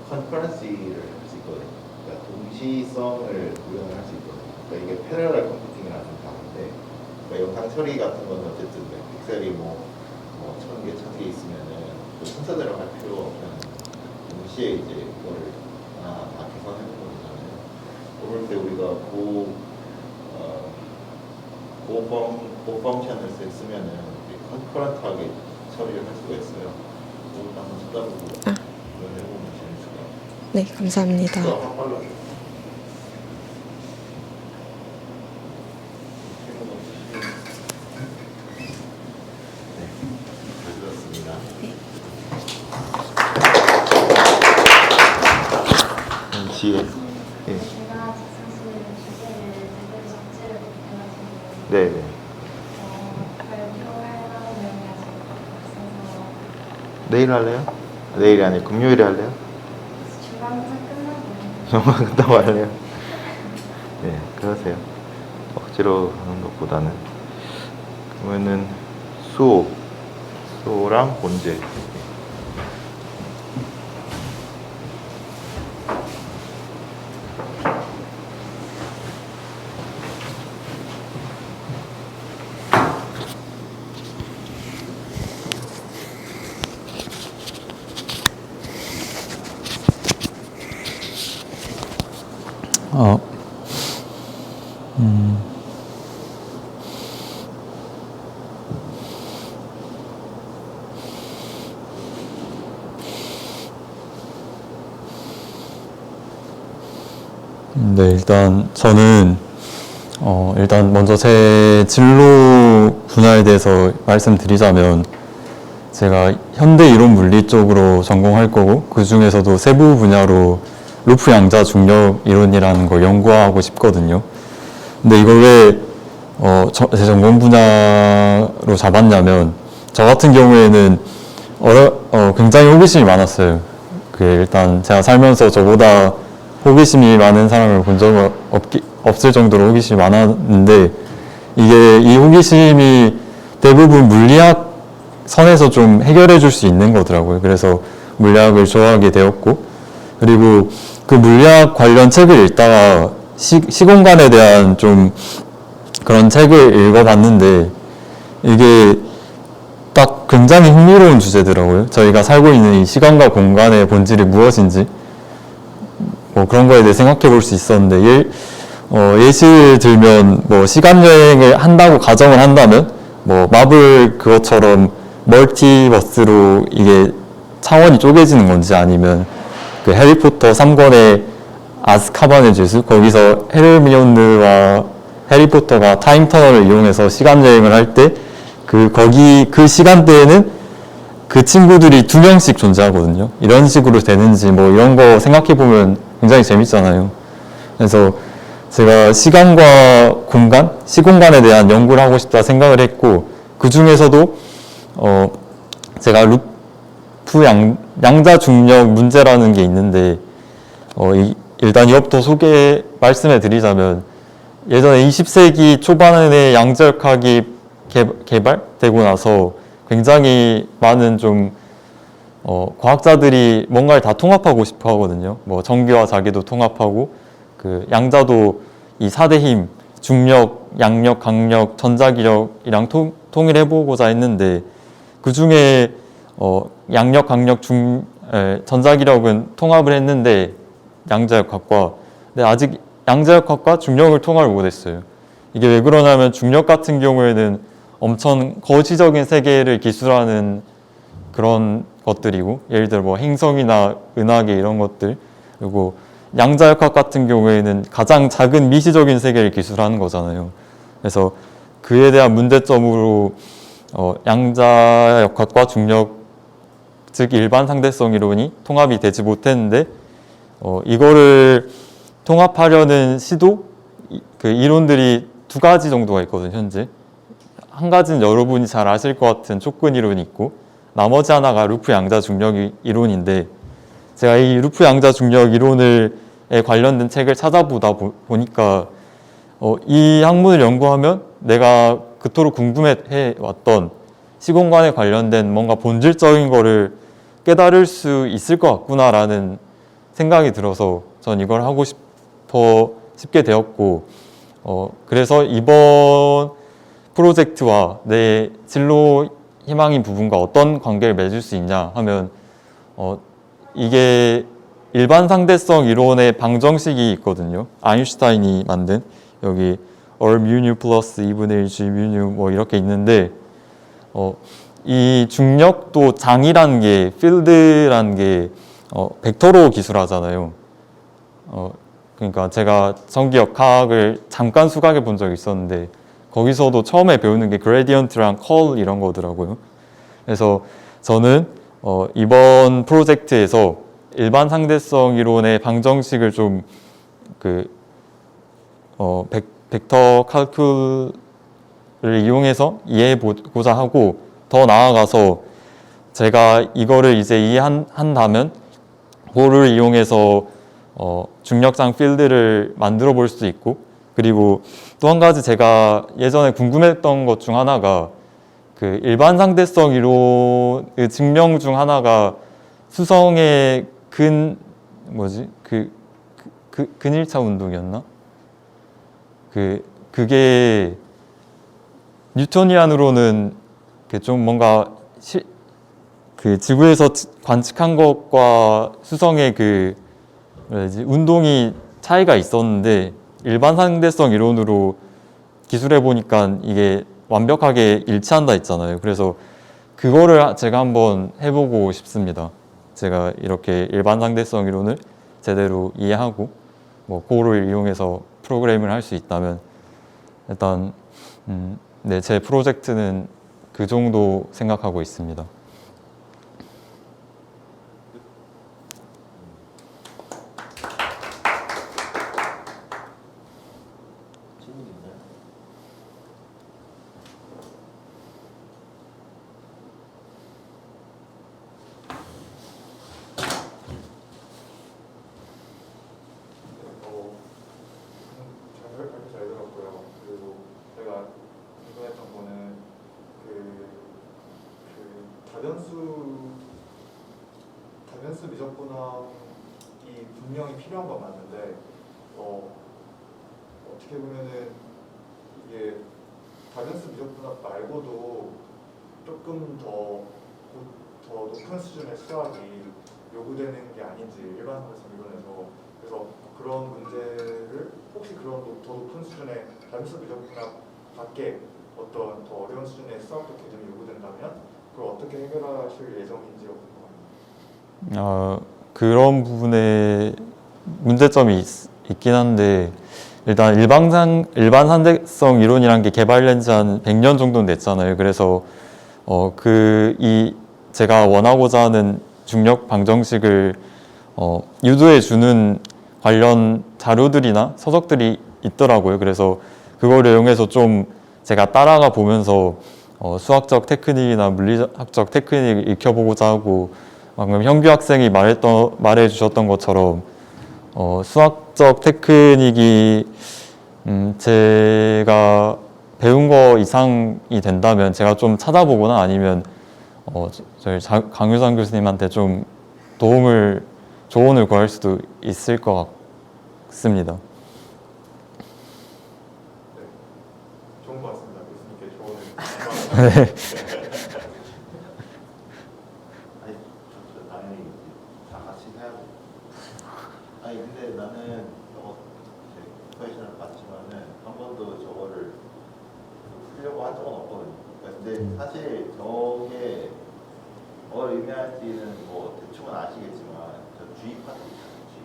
컨퍼런시를 할 수 있거든요. 그러니까 동시성을 구현을 할 수 있거든요. 그러니까 이게 패러럴 컴퓨팅이랑 좀 다른데 그러니까 영상 처리 같은 건 어쨌든 픽셀이 뭐 1000개, 1000개 있으면은 그 순서대로 할 필요가 없는 동시에 이제 이거를 다 계산해 보는 거잖아요. 그럴 때 우리가 고 펑션을 쓰면은 컨커런트하게 처리를 할 수가 있어요. 그것도 한번 찾아보고 그걸 해보면 재밌을 것 같아요. 네, 감사합니다. 확 빨라져. 네, 잘 들었습니다. 지혜. 예. 제가 사실 주제를 제대로 적지를 못해가지고 네네. 발표할 내용이 아직 없어서 내일 할래요? 내일이 아니고 금요일에 할래요? 중간고사 끝나고 정말 끝나고 할래요? 네, 그러세요. 억지로 하는 것보다는. 그러면은 수호랑 본제. 네, 일단 저는 일단 먼저 제 진로 분야에 대해서 말씀드리자면 제가 현대 이론 물리 쪽으로 전공할 거고 그 중에서도 세부 분야로 루프 양자 중력 이론이라는 걸 연구하고 싶거든요. 근데 이걸 왜 제 전공 분야로 잡았냐면 저 같은 경우에는 굉장히 호기심이 많았어요. 일단 제가 살면서 저보다 호기심이 많은 사람을 본 적은 없을 정도로 호기심이 많았는데 이 호기심이 대부분 물리학 선에서 좀 해결해 줄 수 있는 거더라고요. 그래서 물리학을 좋아하게 되었고 그리고 그 물리학 관련 책을 읽다가 시공간에 대한 좀 그런 책을 읽어봤는데 이게 딱 굉장히 흥미로운 주제더라고요. 저희가 살고 있는 이 시간과 공간의 본질이 무엇인지 뭐 그런 거에 대해 생각해 볼 수 있었는데 예시를 들면 뭐 시간 여행을 한다고 가정을 한다면 뭐 마블 그것처럼 멀티버스로 이게 차원이 쪼개지는 건지 아니면 그 해리포터 3권의 아즈카반의 죄수 거기서 헤르미온느와 해리포터가 타임터널을 이용해서 시간 여행을 할 때 그 시간대에는 그 친구들이 2명씩 존재하거든요. 이런 식으로 되는지 뭐 이런 거 생각해 보면 굉장히 재밌잖아요. 그래서 제가 시간과 공간, 시공간에 대한 연구를 하고 싶다 생각을 했고 그 중에서도 제가 루프 양자 중력 문제라는 게 있는데 일단 이것부터 말씀해 드리자면 예전에 20세기 초반에 양자역학이 개발되고 나서 굉장히 많은 좀 과학자들이 뭔가를 다 통합하고 싶어 하거든요. 뭐 전기와 자기도 통합하고 그 양자도 이 4대 힘 중력, 양력, 강력, 전자기력이랑 통일해 보고자 했는데 그 중에 양력, 강력, 전자기력은 통합을 했는데 양자역학과, 근데 아직 양자역학과 중력을 통합을 못했어요. 이게 왜 그러냐면 중력 같은 경우에는 엄청 거시적인 세계를 기술하는 그런 것들이고, 예를 들어 뭐 행성이나 은하계 이런 것들, 그리고 양자역학 같은 경우에는 가장 작은 미시적인 세계를 기술하는 거잖아요. 그래서 그에 대한 문제점으로 양자역학과 중력, 즉 일반 상대성 이론이 통합이 되지 못했는데, 이거를 통합하려는 시도, 그 이론들이 두 가지 정도가 있거든요, 현재. 한 가지는 여러분이 잘 아실 것 같은 촉근 이론이 있고, 나머지 하나가 루프 양자 중력 이론인데, 제가 이 루프 양자 중력 이론에 관련된 책을 찾아보다 보니까 이 학문을 연구하면 내가 그토록 궁금해 왔던 시공간에 관련된 뭔가 본질적인 거를 깨달을 수 있을 것 같구나라는 생각이 들어서 전 이걸 하고 싶게 되었고, 그래서 이번 프로젝트와 내 진로 희망인 부분과 어떤 관계를 맺을 수 있냐 하면, 이게 일반 상대성 이론의 방정식이 있거든요. 아인슈타인이 만든, 여기 얼 뮤뉴 플러스 2분의 1 G 뮤뉴 뭐 이렇게 있는데, 이 중력도 장이라는 게, 필드라는 게 벡터로 기술하잖아요. 그러니까 제가 전기역학을 잠깐 수강해 본 적이 있었는데, 거기서도 처음에 배우는 게 그레디언트랑 컬 이런 거더라고요. 그래서 저는 이번 프로젝트에서 일반 상대성 이론의 방정식을 좀 벡터 칼큘을 이용해서 이해해 보고자 하고, 더 나아가서 제가 이거를 이제 이해한다면 그거를 이용해서 중력상 필드를 만들어 볼 수도 있고, 그리고 또 한 가지 제가 예전에 궁금했던 것 중 하나가, 그 일반 상대성 이론의 증명 중 하나가 수성의 근일차 운동이었나? 그게 뉴토니안으로는 좀 뭔가 그 지구에서 관측한 것과 수성의 운동이 차이가 있었는데, 일반 상대성 이론으로 기술해 보니까 이게 완벽하게 일치한다 했잖아요. 그래서 그거를 제가 한번 해보고 싶습니다. 제가 이렇게 일반 상대성 이론을 제대로 이해하고 뭐 그거를 이용해서 프로그램을 할 수 있다면, 일단 네, 제 프로젝트는 그 정도 생각하고 있습니다. 질문 있나요? 잘 들었고요. 그리고 제가 궁금했던 거는 다변수 미적분학이 분명히 필요한 건 맞는데, 어떻게 보면은 이게 다변수 미적분학 말고도 조금 더 높은 수준의 수학이 요구되는 게 아닌지, 일반 상대성 이론에서. 그래서 그런 문제를 혹시 그런 더 높은 수준의 다변수 미적분학 밖에 어떤 더 어려운 수준의 수학적 개념이 요구된다면 그걸 어떻게 해결하실 예정인지가 궁금합니다. 그런 부분에 문제점이 있긴 한데, 일단 일반 상대성 이론이란 게 개발된 지 한 100년 정도는 됐잖아요. 그래서 제가 원하고자 하는 중력 방정식을 유도해 주는 관련 자료들이나 서적들이 있더라고요. 그래서 그걸 이용해서 좀 제가 따라가 보면서 수학적 테크닉이나 물리학적 테크닉을 익혀보고자 하고, 방금 현규 학생이 말해 주셨던 것처럼 수학적 테크닉이 제가 배운 거 이상이 된다면 제가 좀 찾아보거나 아니면 저희 강유상 교수님한테 좀 조언을 구할 수도 있을 것 같습니다. 네, 좋은 것 같습니다. 교수님께 조언을. 아니, 당연히 해야 돼. 아니 근데 나는 퀘션을 봤지만은 한 번도 저거를 풀려고 한 적은 없거든요. 근데 사실 저게 뭘 의미할지는 뭐 대충은 아시겠지만 저 G 파트 있잖아요. G.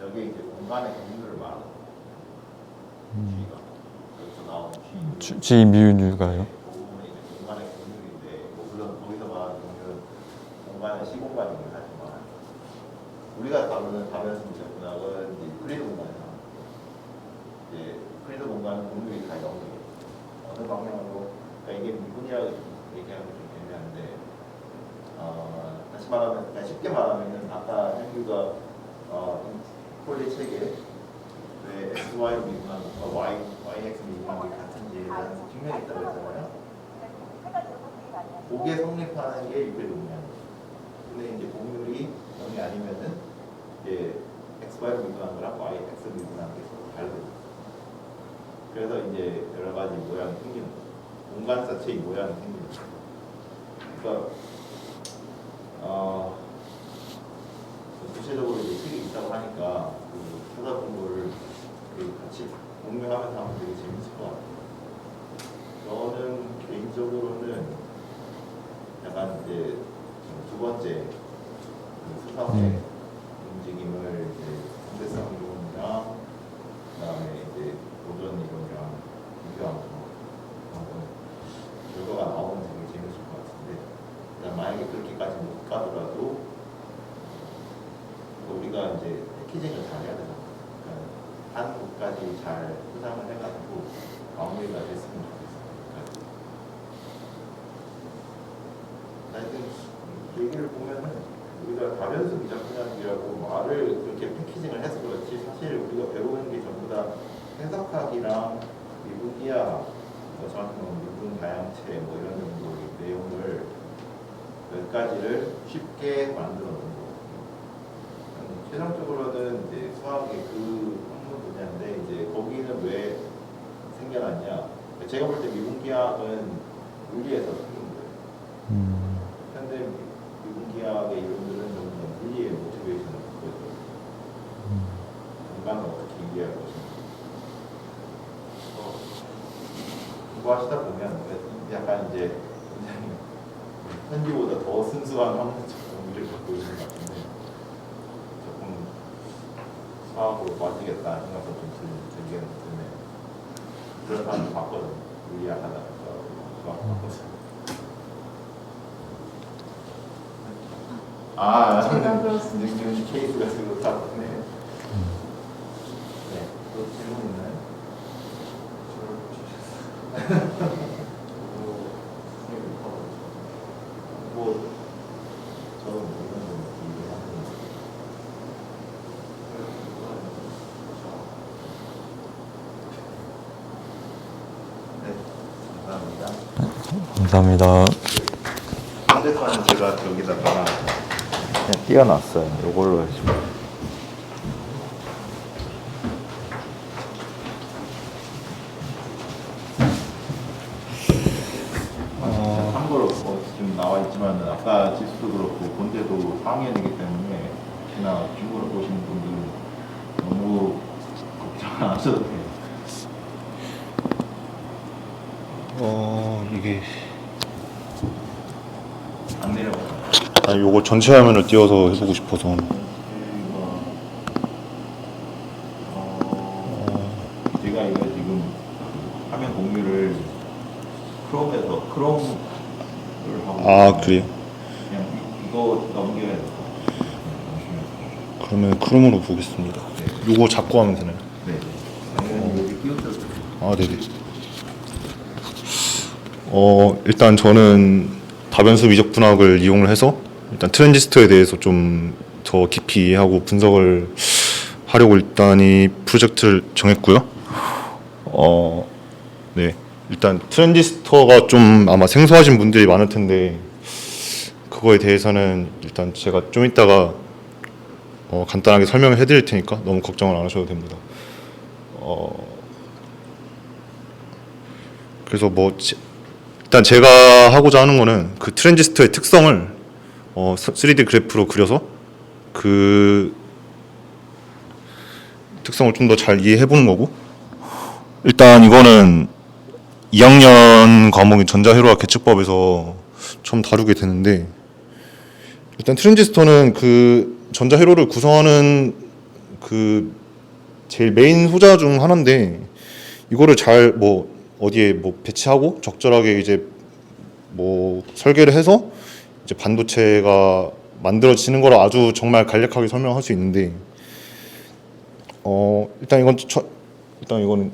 저게 이제 공간의 공유를 말하는 거예요. G가 여기서 나오는 G. G 미유류가요? 그 부분은 이제 공간의 공유인데 뭐 물론 거기서 말하는 공유는 공간의 시공간이긴 하지만 우리가 다루는 다변성적 문학은 이제 유클리드 공간이잖아. 이제 유클리드 공간은 공유이 다 0이에요. 어느 방향으로 그러니까 이게 미분이라고 얘기하는 게 좀 애매한데 다시 말하면 그냥 쉽게 말하면은 아까 henry가 폴리 책에 왜 x, y 미분하고 y, x 미분하는 게 같은지에 대한 측면이 있다고 했잖아요. 그게 성립하는 게 유클리드 공간이에요. 근데 이제 공률이 0이 아니면은 이제 x, y 미분한 거랑 y, x 미분한 게 서로 다르거든요. 그래서 이제 여러 가지 모양이 생기는 거예요. 공간 자체의 모양이 생기는 거예요. 그러니까 구체적으로 이제 책이 있다고 하니까 그 서사 공부를 같이 공유하면서 하면 되게 재밌을 것 같아요. 저는 개인적으로는 약간 이제 두 번째 그 수사의 움직임을 이제 상대성 이론이랑 그다음에 이제 도전 이론이랑 비교하면서 결과가 나오면 되게 재밌을 것 같은데 일단 만약에 그렇게까지 못 가더라도 우리가 이제 패키징을 잘 해야 되잖아요. 그러니까 한 곳까지 잘 포장을 해가지고 마무리가 됐으면 좋겠어요. 하여튼 얘기를 보면은 우리가 다변수 미적분학이라고 말을 그렇게 패키징을 해서 그렇지 사실 우리가 배우는 게 전부 다 해석학이랑 미분기하 정확히 미분 다양체 뭐 이런 정도의 내용을 몇 가지를 쉽게 만들어 놓은 거거든요. 최종적으로는 이제 수학의 그 학문 분야인데 이제 거기는 왜 생겨났냐? 제가 볼 때 미분기하학은 물리에서 생긴 거예요. 현대 미분기하학의 이론들은 전부 다 물리의 모티베이션을 보여줘요. 공간을 어떻게 이해할 것인가. 공부하시다 보면 약간 이제 굉장히 현지보다 더 순수한 학문적 공부를 갖고 있는 것 같은데 조금 수학으로 빠지겠다 생각도 좀 들기는 드네요. 그런 사람도 봤거든요. 물리학 하다가 수학 봤거든요. 제가 그렇습니다. 지금 케이스가 지금 다 네. 네. 또 질문 있나요? 뭐 저는 모르는 거 얘기하는 네, 감사합니다. 감사합니다. 상대편은 제가 여기다가 그냥 띄워놨어요. 이걸로 해주면. 참고로 지금 나와 있지만 아까 지수도 그렇고 본대도 4학년이기 때문에 혹시나 중국어를 보시는 분들은 너무 걱정 안 하셔도 돼요. 이게 안 내려가요. 아니 요거 전체 화면을 띄워서 해보고 싶어서 제가 이거 지금 화면 공유를 크롬에서 크롬을 하고 그래요? 그냥 이거 넘겨야 돼요. 그러면 크롬으로 보겠습니다. 요거 잡고 하면 되나요? 네. 아니면 여기 끼워줘도 돼요. 네네. 일단 저는 다변수 미적분학을 이용을 해서 일단 트랜지스터에 대해서 좀 더 깊이 이해하고 분석을 하려고 일단 이 프로젝트를 정했고요. 네. 일단 트랜지스터가 좀 아마 생소하신 분들이 많을 텐데 그거에 대해서는 일단 제가 좀 이따가 간단하게 설명을 해드릴 테니까 너무 걱정을 안 하셔도 됩니다. 그래서 뭐 일단 제가 하고자 하는 거는 그 트랜지스터의 특성을 3D 그래프로 그려서 그 특성을 좀 더 잘 이해해보는 거고, 일단 이거는 2학년 과목인 전자회로화 계측법에서 처음 다루게 되는데, 일단 트랜지스터는 그 전자회로를 구성하는 그 제일 메인 소자 중 하나인데, 이거를 잘 뭐 어디에 뭐 배치하고 적절하게 이제 뭐 설계를 해서 이제 반도체가 만들어지는 걸 아주 정말 간략하게 설명할 수 있는데, 일단 이거는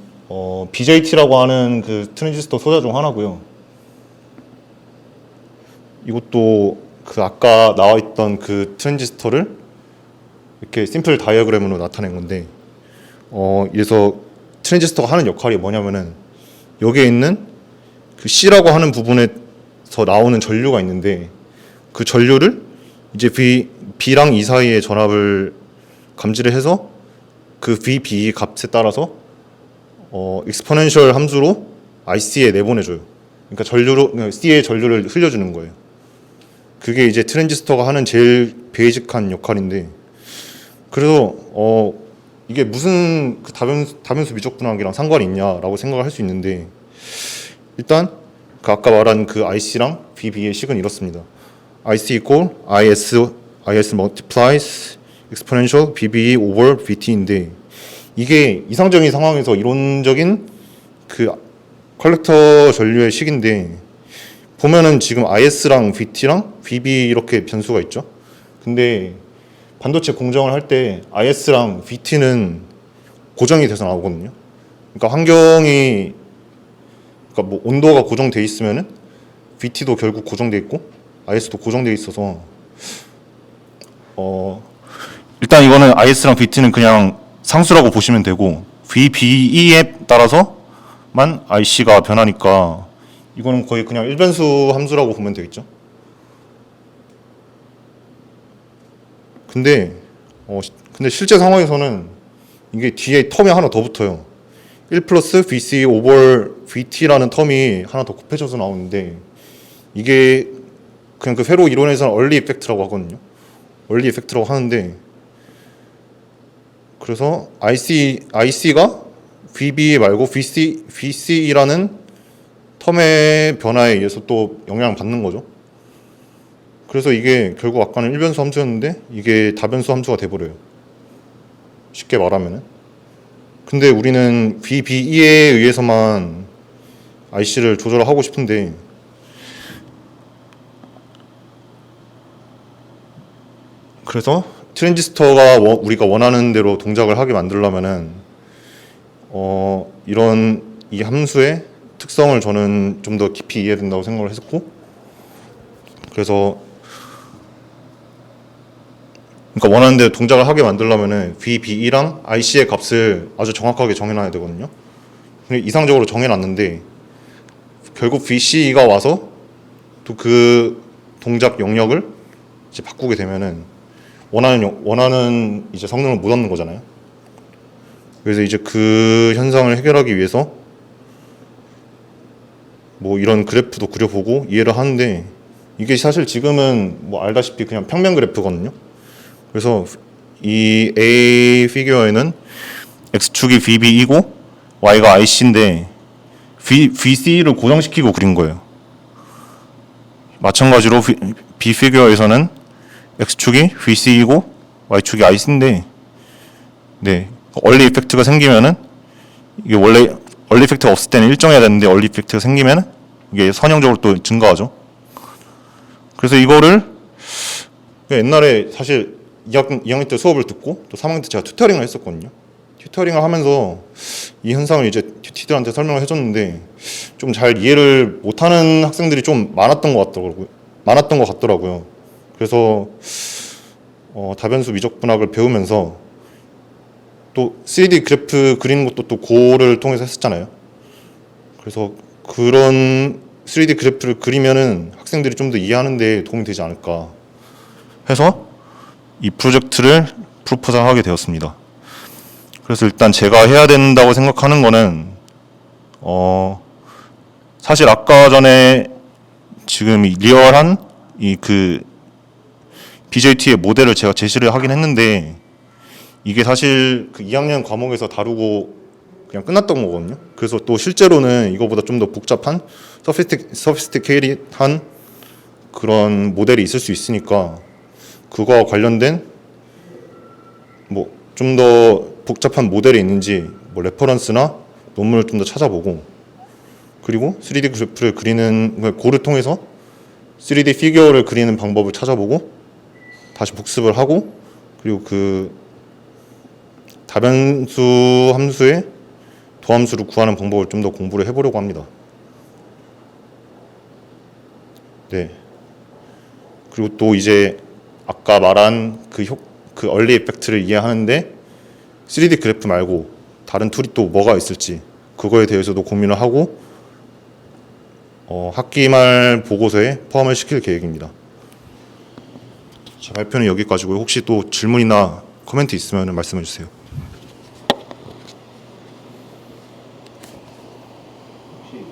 BJT라고 하는 그 트랜지스터 소자 중 하나고요. 이것도 그 아까 나와 있던 그 트랜지스터를 이렇게 심플 다이어그램으로 나타낸 건데, 그래서 트랜지스터가 하는 역할이 뭐냐면은 여기에 있는 그 C라고 하는 부분에서 나오는 전류가 있는데, 그 전류를 이제 B랑 E 사이의 전압을 감지를 해서 그 VB 값에 따라서 익스포넨셜 함수로 IC에 내보내줘요. 그러니까 C의 전류를 흘려주는 거예요. 그게 이제 트랜지스터가 하는 제일 베이직한 역할인데, 그래서 이게 무슨 그 다변수 미적분학이랑 상관이 있냐라고 생각을 할 수 있는데, 일단 그 아까 말한 그 IC랑 VB의 식은 이렇습니다. IC equal IS multiplies exponential VB over VT인데, 이게 이상적인 상황에서 이론적인 그 컬렉터 전류의 식인데, 보면은 지금 IS랑 VT랑 VB 이렇게 변수가 있죠. 근데 반도체 공정을 할 때 IS랑 VT는 고정이 돼서 나오거든요. 그러니까 환경이, 그러니까 뭐 온도가 고정돼 있으면은 VT도 결국 고정돼 있고 IS도 고정돼 있어서, 일단 이거는 IS랑 VT는 그냥 상수라고 보시면 되고, VBE에 따라서만 IC가 변하니까 이거는 거의 그냥 일변수 함수라고 보면 되겠죠. 근데 실제 상황에서는 이게 뒤에 텀이 하나 더 붙어요. 1 플러스 VC over VT라는 텀이 하나 더 곱해져서 나오는데, 이게 그냥 그 회로 이론에서는 얼리 이펙트라고 하거든요. 얼리 이펙트라고 하는데, 그래서 IC가 VB 말고 VC라는 텀의 변화에 의해서 또 영향을 받는 거죠. 그래서 이게 결국 아까는 일변수 함수였는데 이게 다변수 함수가 돼버려요. 쉽게 말하면은. 근데 우리는 VBE에 의해서만 IC를 조절하고 싶은데, 그래서 트랜지스터가 우리가 원하는 대로 동작을 하게 만들려면은 이런 이 함수의 특성을 저는 좀 더 깊이 이해해야 된다고 생각을 했었고, 그래서 그러니까 원하는 대로 동작을 하게 만들려면은 VBE랑 IC의 값을 아주 정확하게 정해놔야 되거든요. 근데 이상적으로 정해놨는데 결국 VC가 와서 또 그 동작 영역을 이제 바꾸게 되면은 원하는 이제 성능을 못 얻는 거잖아요. 그래서 이제 그 현상을 해결하기 위해서 뭐 이런 그래프도 그려보고 이해를 하는데, 이게 사실 지금은 뭐 알다시피 그냥 평면 그래프거든요. 그래서 이 A 피규어에는 X축이 VB이고 Y가 IC인데 VC를 고정시키고 그린 거예요. 마찬가지로 B 피규어에서는 X축이 VC이고 Y축이 IC인데, 네, 얼리 이펙트가 생기면은, 이게 원래 얼리 이펙트가 없을 때는 일정해야 되는데 얼리 이펙트가 생기면 이게 선형적으로 또 증가하죠. 그래서 이거를 옛날에 사실 2학년 때 수업을 듣고 또 3학년 때 제가 튜터링을 했었거든요. 튜터링을 하면서 이 현상을 이제 튜티들한테 설명을 해줬는데 좀 잘 이해를 못하는 학생들이 좀 많았던 것 같더라고요. 그래서 다변수 미적분학을 배우면서 또 3D 그래프 그리는 것도 또 고를 통해서 했었잖아요. 그래서 그런 3D 그래프를 그리면은 학생들이 좀 더 이해하는 데 도움이 되지 않을까 해서 이 프로젝트를 프로포즈하게 되었습니다. 그래서 일단 제가 해야 된다고 생각하는 거는 사실 아까 전에 지금 이 리얼한 이 그 BJT의 모델을 제가 제시를 하긴 했는데 이게 사실 그 2학년 과목에서 다루고 그냥 끝났던 거거든요. 그래서 또 실제로는 이거보다 좀 더 복잡한 서피스티케이트한 그런 모델이 있을 수 있으니까 그거와 관련된 뭐 좀 더 복잡한 모델이 있는지 뭐 레퍼런스나 논문을 좀 더 찾아보고 그리고 3D 그래프를 그리는 고를 통해서 3D 피규어를 그리는 방법을 찾아보고 다시 복습을 하고 그리고 그 다변수 함수의 도함수를 구하는 방법을 좀 더 공부를 해보려고 합니다. 네. 그리고 또 이제 아까 말한 그 얼리 이펙트를 이해하는데 3D 그래프 말고 다른 툴이 또 뭐가 있을지 그거에 대해서도 고민을 하고 학기 말 보고서에 포함을 시킬 계획입니다. 제 발표는 여기까지고요. 혹시 또 질문이나 코멘트 있으면 말씀해 주세요. 혹시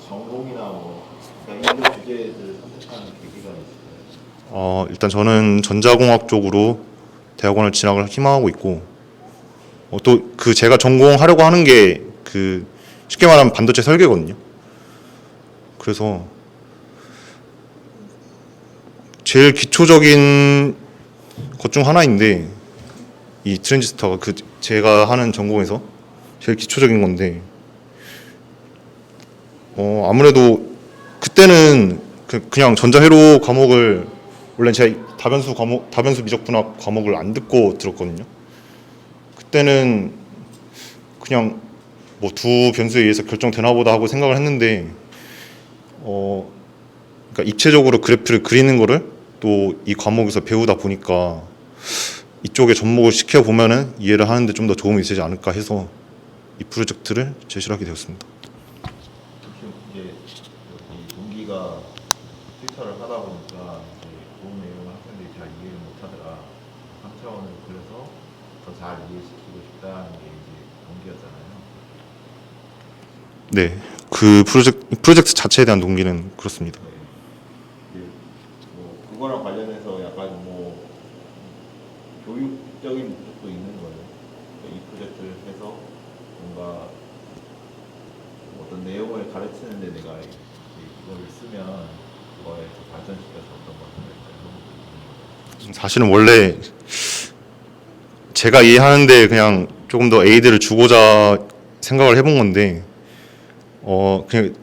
전공이나 뭐 이런 주제를 선택하는 계기가 있을까요? 일단 저는 전자공학 쪽으로 대학원을 진학을 희망하고 있고 또 그 제가 전공하려고 하는 게 그 쉽게 말하면 반도체 설계거든요. 그래서 제일 기초적인 것 중 하나인데 이 트랜지스터가 그 제가 하는 전공에서 제일 기초적인 건데 아무래도 그때는 그냥 전자회로 과목을 원래 제가 다변수 미적분학 과목을 안 듣고 들었거든요. 그때는 그냥 뭐 두 변수에 의해서 결정되나 보다 하고 생각을 했는데 그러니까 입체적으로 그래프를 그리는 거를 또 이 과목에서 배우다 보니까 이쪽에 접목을 시켜 보면은 이해를 하는데 좀 더 도움이 되지 않을까 해서 이 프로젝트를 제시하게 되었습니다. 혹시 이제 여기 동기가 트위터를 하다 보니까 이제 좋은 내용을 학생들이 잘 이해를 못하더라. 3차원을 그려서 더 잘 이해시키고 싶다는 게 이제 동기였잖아요. 네, 그 프로젝트 자체에 대한 동기는 그렇습니다. 뭐 그거랑 관련해서 약간 뭐 교육적인 목적도 있는 거예요. 이 프로젝트를 해서 뭔가 어떤 내용을 가르치는데 내가 이걸 쓰면 그거에 더 발전시켜서 어떤 걸 할까요? 사실은 원래 제가 이해하는데 그냥 조금 더 에이드를 주고자 생각을 해본 건데 그냥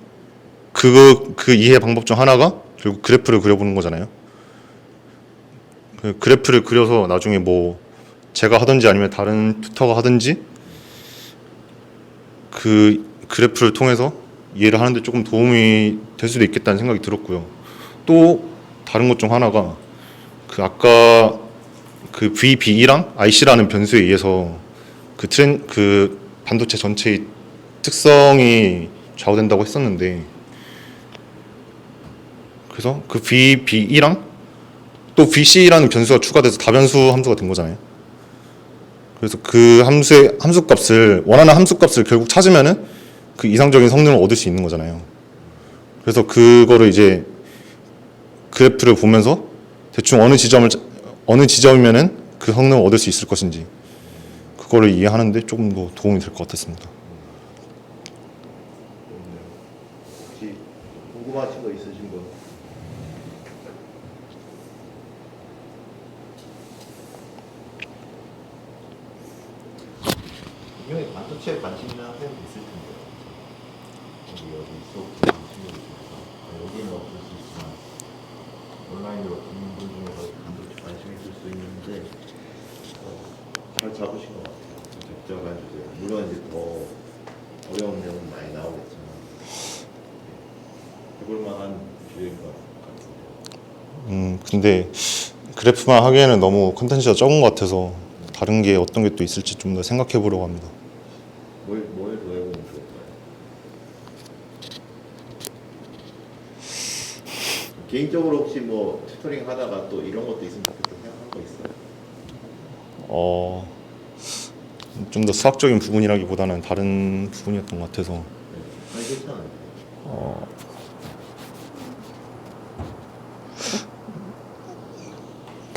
그 이해 방법 중 하나가 결국 그래프를 그려보는 거잖아요. 그 그래프를 그려서 나중에 뭐 제가 하든지 아니면 다른 튜터가 하든지 그 그래프를 통해서 이해를 하는데 조금 도움이 될 수도 있겠다는 생각이 들었고요. 또 다른 것 중 하나가 그 아까 그 VBE랑 IC라는 변수에 의해서 그 반도체 전체의 특성이 좌우된다고 했었는데 그래서 그 VBE랑 또 VC라는 변수가 추가돼서 다변수 함수가 된 거잖아요. 그래서 그 함수값을 원하는 함수값을 결국 찾으면은 그 이상적인 성능을 얻을 수 있는 거잖아요. 그래서 그거를 이제 그래프를 보면서 대충 어느 지점이면은 그 성능을 얻을 수 있을 것인지 그거를 이해하는데 조금 더 도움이 될 것 같았습니다. 혹시 궁금하신 거 있으신 분? 분명히 반도체에 관심 있는 학생도 있을 텐데 여기 수업 관심이 있어서 여기는 없을 수 있지만 온라인으로 듣는 분 중에서 반도체 관심이 있을 수 있는데 잘 잡으신 것 같아요. 적절한 주제. 물론 이제 더 어려운 내용은 많이 나오겠지만 해볼 만한 주제인 것 같아요. 근데 그래프만 하기에는 너무 콘텐츠가 적은 것 같아서 다른 게 어떤 게 또 있을지 좀 더 생각해 보려고 합니다. 뭘 더 해보면 좋을까요? 개인적으로 혹시 뭐 튜터링 하다가 또 이런 것도 있으면 좋겠다 생각한 거 있어요? 좀 더 수학적인 부분이라기보다는 다른 부분이었던 것 같아서. 아니 괜찮아요.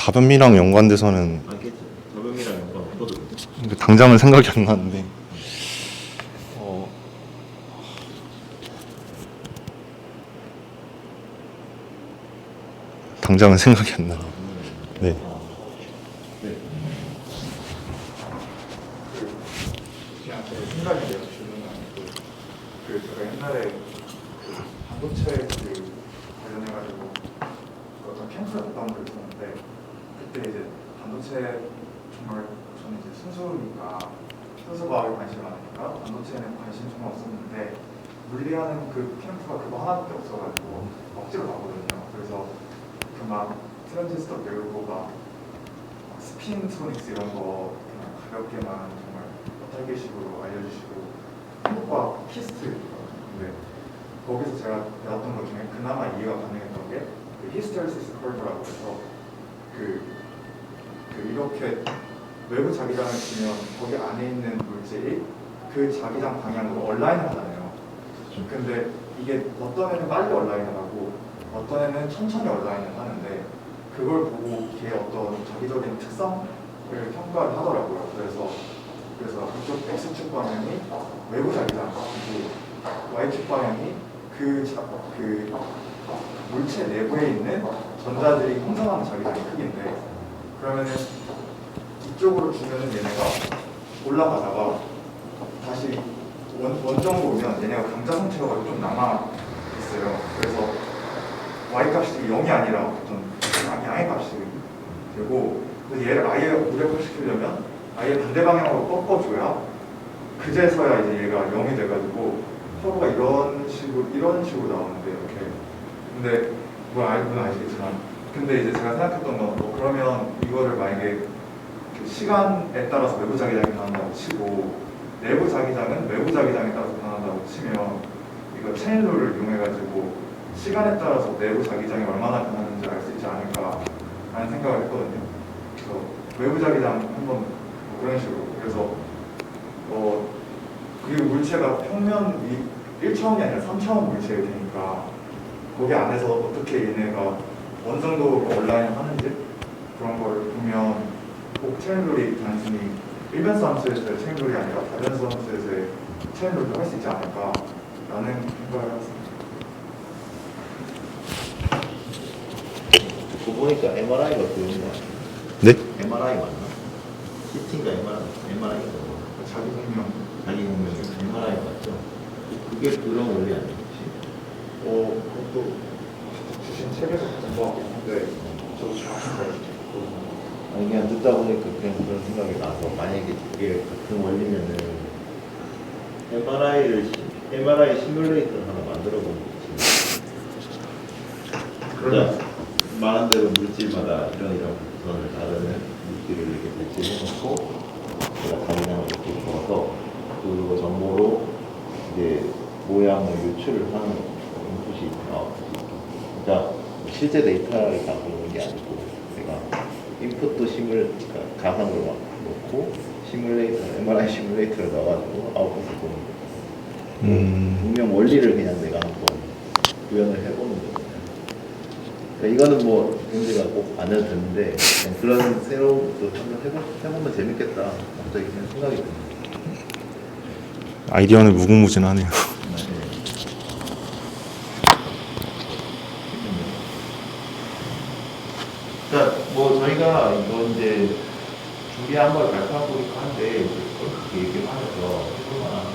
다변미랑 연관돼서는 알겠죠? 저변미랑 연관 없어도 당장은 생각이 안 나는데 당장은 생각이 안 나요. 네. 그냥 제 생각인데요. 질문은 아니고 제가 옛날에 반도체 관련해가지고 어떤 캠프를 갔다 온 적이 있었는데 그때 이제 반도체 정말 저는 이제 순수니까 순수 과학에 관심이 많으니까 반도체에는 관심 정말 없었는데 물리하는 그 캠프가 그거 하나밖에 없어가지고 억지로 가거든요. 그래서 그 막 트랜지스터 배우고 막 스피노닉스 이런 거 그냥 가볍게만 정말 어탈계식으로 알려주시고 한국과학 키스트 근데 거기서 제가 배웠던 것 중에 그나마 이해가 가능했던 게 그 히스테리시스 컬브라고 해서 이렇게 외부 자기장을 주면 거기 안에 있는 물질이 그 자기장 방향으로 얼라인을 하잖아요. 근데 이게 어떤 애는 빨리 얼라인을 하고 어떤 애는 천천히 얼라인을 하는데 그걸 보고 걔 어떤 자기적인 특성을 평가를 하더라고요. 그래서 그쪽 X축 방향이 외부 자기장이고 Y축 방향이 그 물체 내부에 있는 전자들이 형성하는 자기장의 크기인데 그러면은 이쪽으로 주면은 얘네가 올라가다가 다시 원점으로 오면 얘네가 감자 상태가 좀 남아 있어요. 그래서 Y값이 0이 아니라 어떤 양의 값이 되고 얘를 아예 무력화시키려면 아예 반대 방향으로 꺾어줘야 그제서야 이제 얘가 0이 돼가지고 서로가 이런 식으로 나오는데 이렇게 근데 뭐 알고는 아시겠지만 근데 이제 제가 생각했던 건 뭐 그러면 이거를 만약에 그 시간에 따라서 외부 자기장이 변한다고 치고 내부 자기장은 외부 자기장에 따라서 변한다고 치면 이거 체인룰을 이용해가지고 시간에 따라서 내부 자기장이 얼마나 변하는지 알 수 있지 않을까라는 생각을 했거든요. 그래서 외부 자기장 한번 뭐 그런 식으로 그래서 그 물체가 평면 1차원이 아니라 3차원 물체일 테니까 거기 안에서 어떻게 얘네가 어느 정도 온라인 하는지 그런 걸 보면 꼭 체인룰이 단순히 일변수 함수에서의 체인룰이 아니라 다변수 함수에서의 체인룰도 할 수 있지 않을까라는 생각을 했습니다. 그거 보니까 MRI가 그런 거 같아요. 네? MRI 맞나? CT인가 MRI가 자기 설명 자기 공명이 MRI 맞죠? 그게 그런 원리 아니에요? 그것도 주신 책에서 본것 같긴 한데 저도 정확히 모르겠고 아니 그냥 듣다 보니까 그냥 그런 생각이 나서 만약에 그게 같은 원리면은 MRI 시뮬레이터를 하나 만들어 보는 거지. 그러니까 말한 대로 물질마다 이런 구성을 다루는 물질을 이렇게 배치해놓고 제가 자기장을 이렇게 줘서 그 정보로 이제 모양을 유출을 하는 인풋이 그러니까 실제 데이터를 가져오는 게 아니고 내가 인풋도 그러니까 가상으로 놓고 MRI 시뮬레이터를 넣어가지고 아웃풋을 보는 거예요. 분명 원리를 그냥 내가 한번 구현을 해보는 거예요. 그러니까 이거는 뭐 문제가 꼭 안 해도 되는데 그런 새로운 것도 한번 해보면 재밌겠다 갑자기 그냥 생각이 듭니다. 아이디어는 무궁무진하네요. 그러니까 뭐 저희가 이거 이제 준비한 걸 발표하고 있고 한데 그렇게 얘기를 하면서 해볼 만한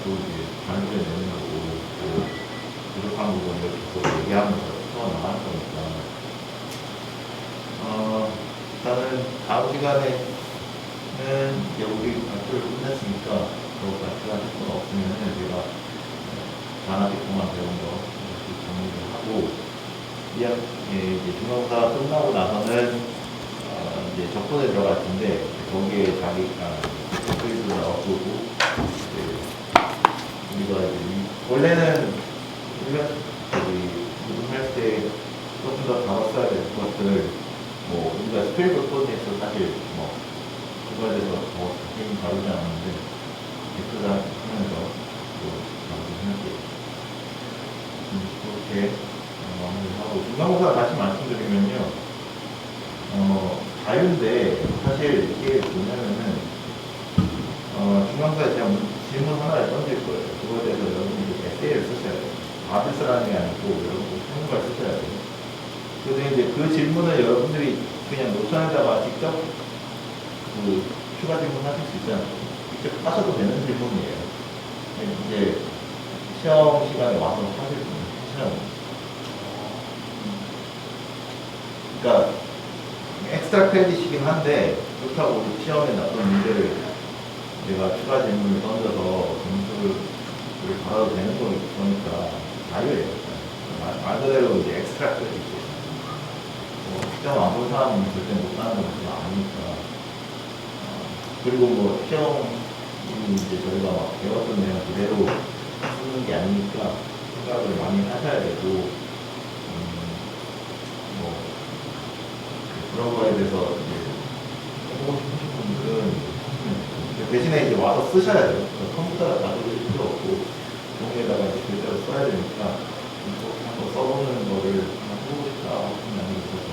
또 이제 단순히 내놓고 또 부족한 부분을 계속 얘기하면서 나갈 거니까 일단은 다음 시간에는 이제 우리 발표를 끝냈으니까 또 발표하실 건 없으면은 제가 단아지 동안 배운 거 정리를 하고 이제 중간고사 끝나고 나서는 이제 접근에 들어갈 텐데 거기에 자기가 스크립트 나오고 우리가 이제 원래는 할 때 조금 더 다뤘어야 될 것들 뭐 우리가 스크립트 코드에서 사실 뭐 그거에 대해서 더 자세히 다루지 않았는데 엑스다 하면서 또 생각해요. 그렇게 마무리하고 중간고사 다시 말씀드리면요 자유인데 사실 이게 뭐냐면은 중간고사에 제가 질문 하나를 던질 거예요. 그거에 대해서 여러분이 에세이를 쓰셔야 돼요. 답을 쓰라는 게 아니고 여러분 평가를 쓰셔야 돼요. 그래서 이제 그 질문을 여러분들이 그냥 노션에다가 직접 그 추가 질문 하실 수 있잖아요. 직접 하셔도 되는 질문이에요. 이제 시험 시간에 와서 하실 수 있는 시험. 그러니까 엑스트라 크레딧이긴 한데 그렇다고 우리 시험에 나쁜 문제를 내가 추가 질문을 던져서 점수를 받아도 되는 거니까 자유예요. 말 그대로 이제 엑스트라 크레딧이에요. 시험 안 본 사람은 절대 못하는 것이 아니니까. 그리고 뭐 시험이 이제 저희가 막 배웠던 내용 그대로 쓰는 게 아니니까 생각을 많이 하셔야 되고, 뭐 그런 거에 대해서 이제 해보고 싶으신 분들은 대신에 이제 와서 쓰셔야 돼요. 컴퓨터가 가져오실 필요 없고 종이에다가 이제 글자로 써야 되니까 한번 써보는 거를 한번 해보고 싶다 하는 양이 있어서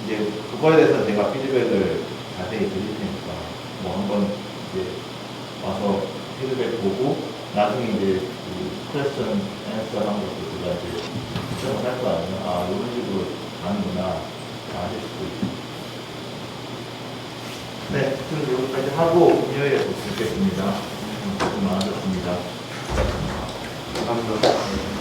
이제 그거에 대해서 제가 피드백을 자세히 드릴 테니까 뭐 한번 이제 와서 피드백 보고 나중에 이제 그 퀘스천 앤서 한 것도 제가 이제 시험을 할 거 아니에요. 아 이런 식으로 가는구나 아실 수도 있고. 네, 그럼 여기까지 하고 금요일에 또 뵙겠습니다. 수고 많으셨습니다. 감사합니다.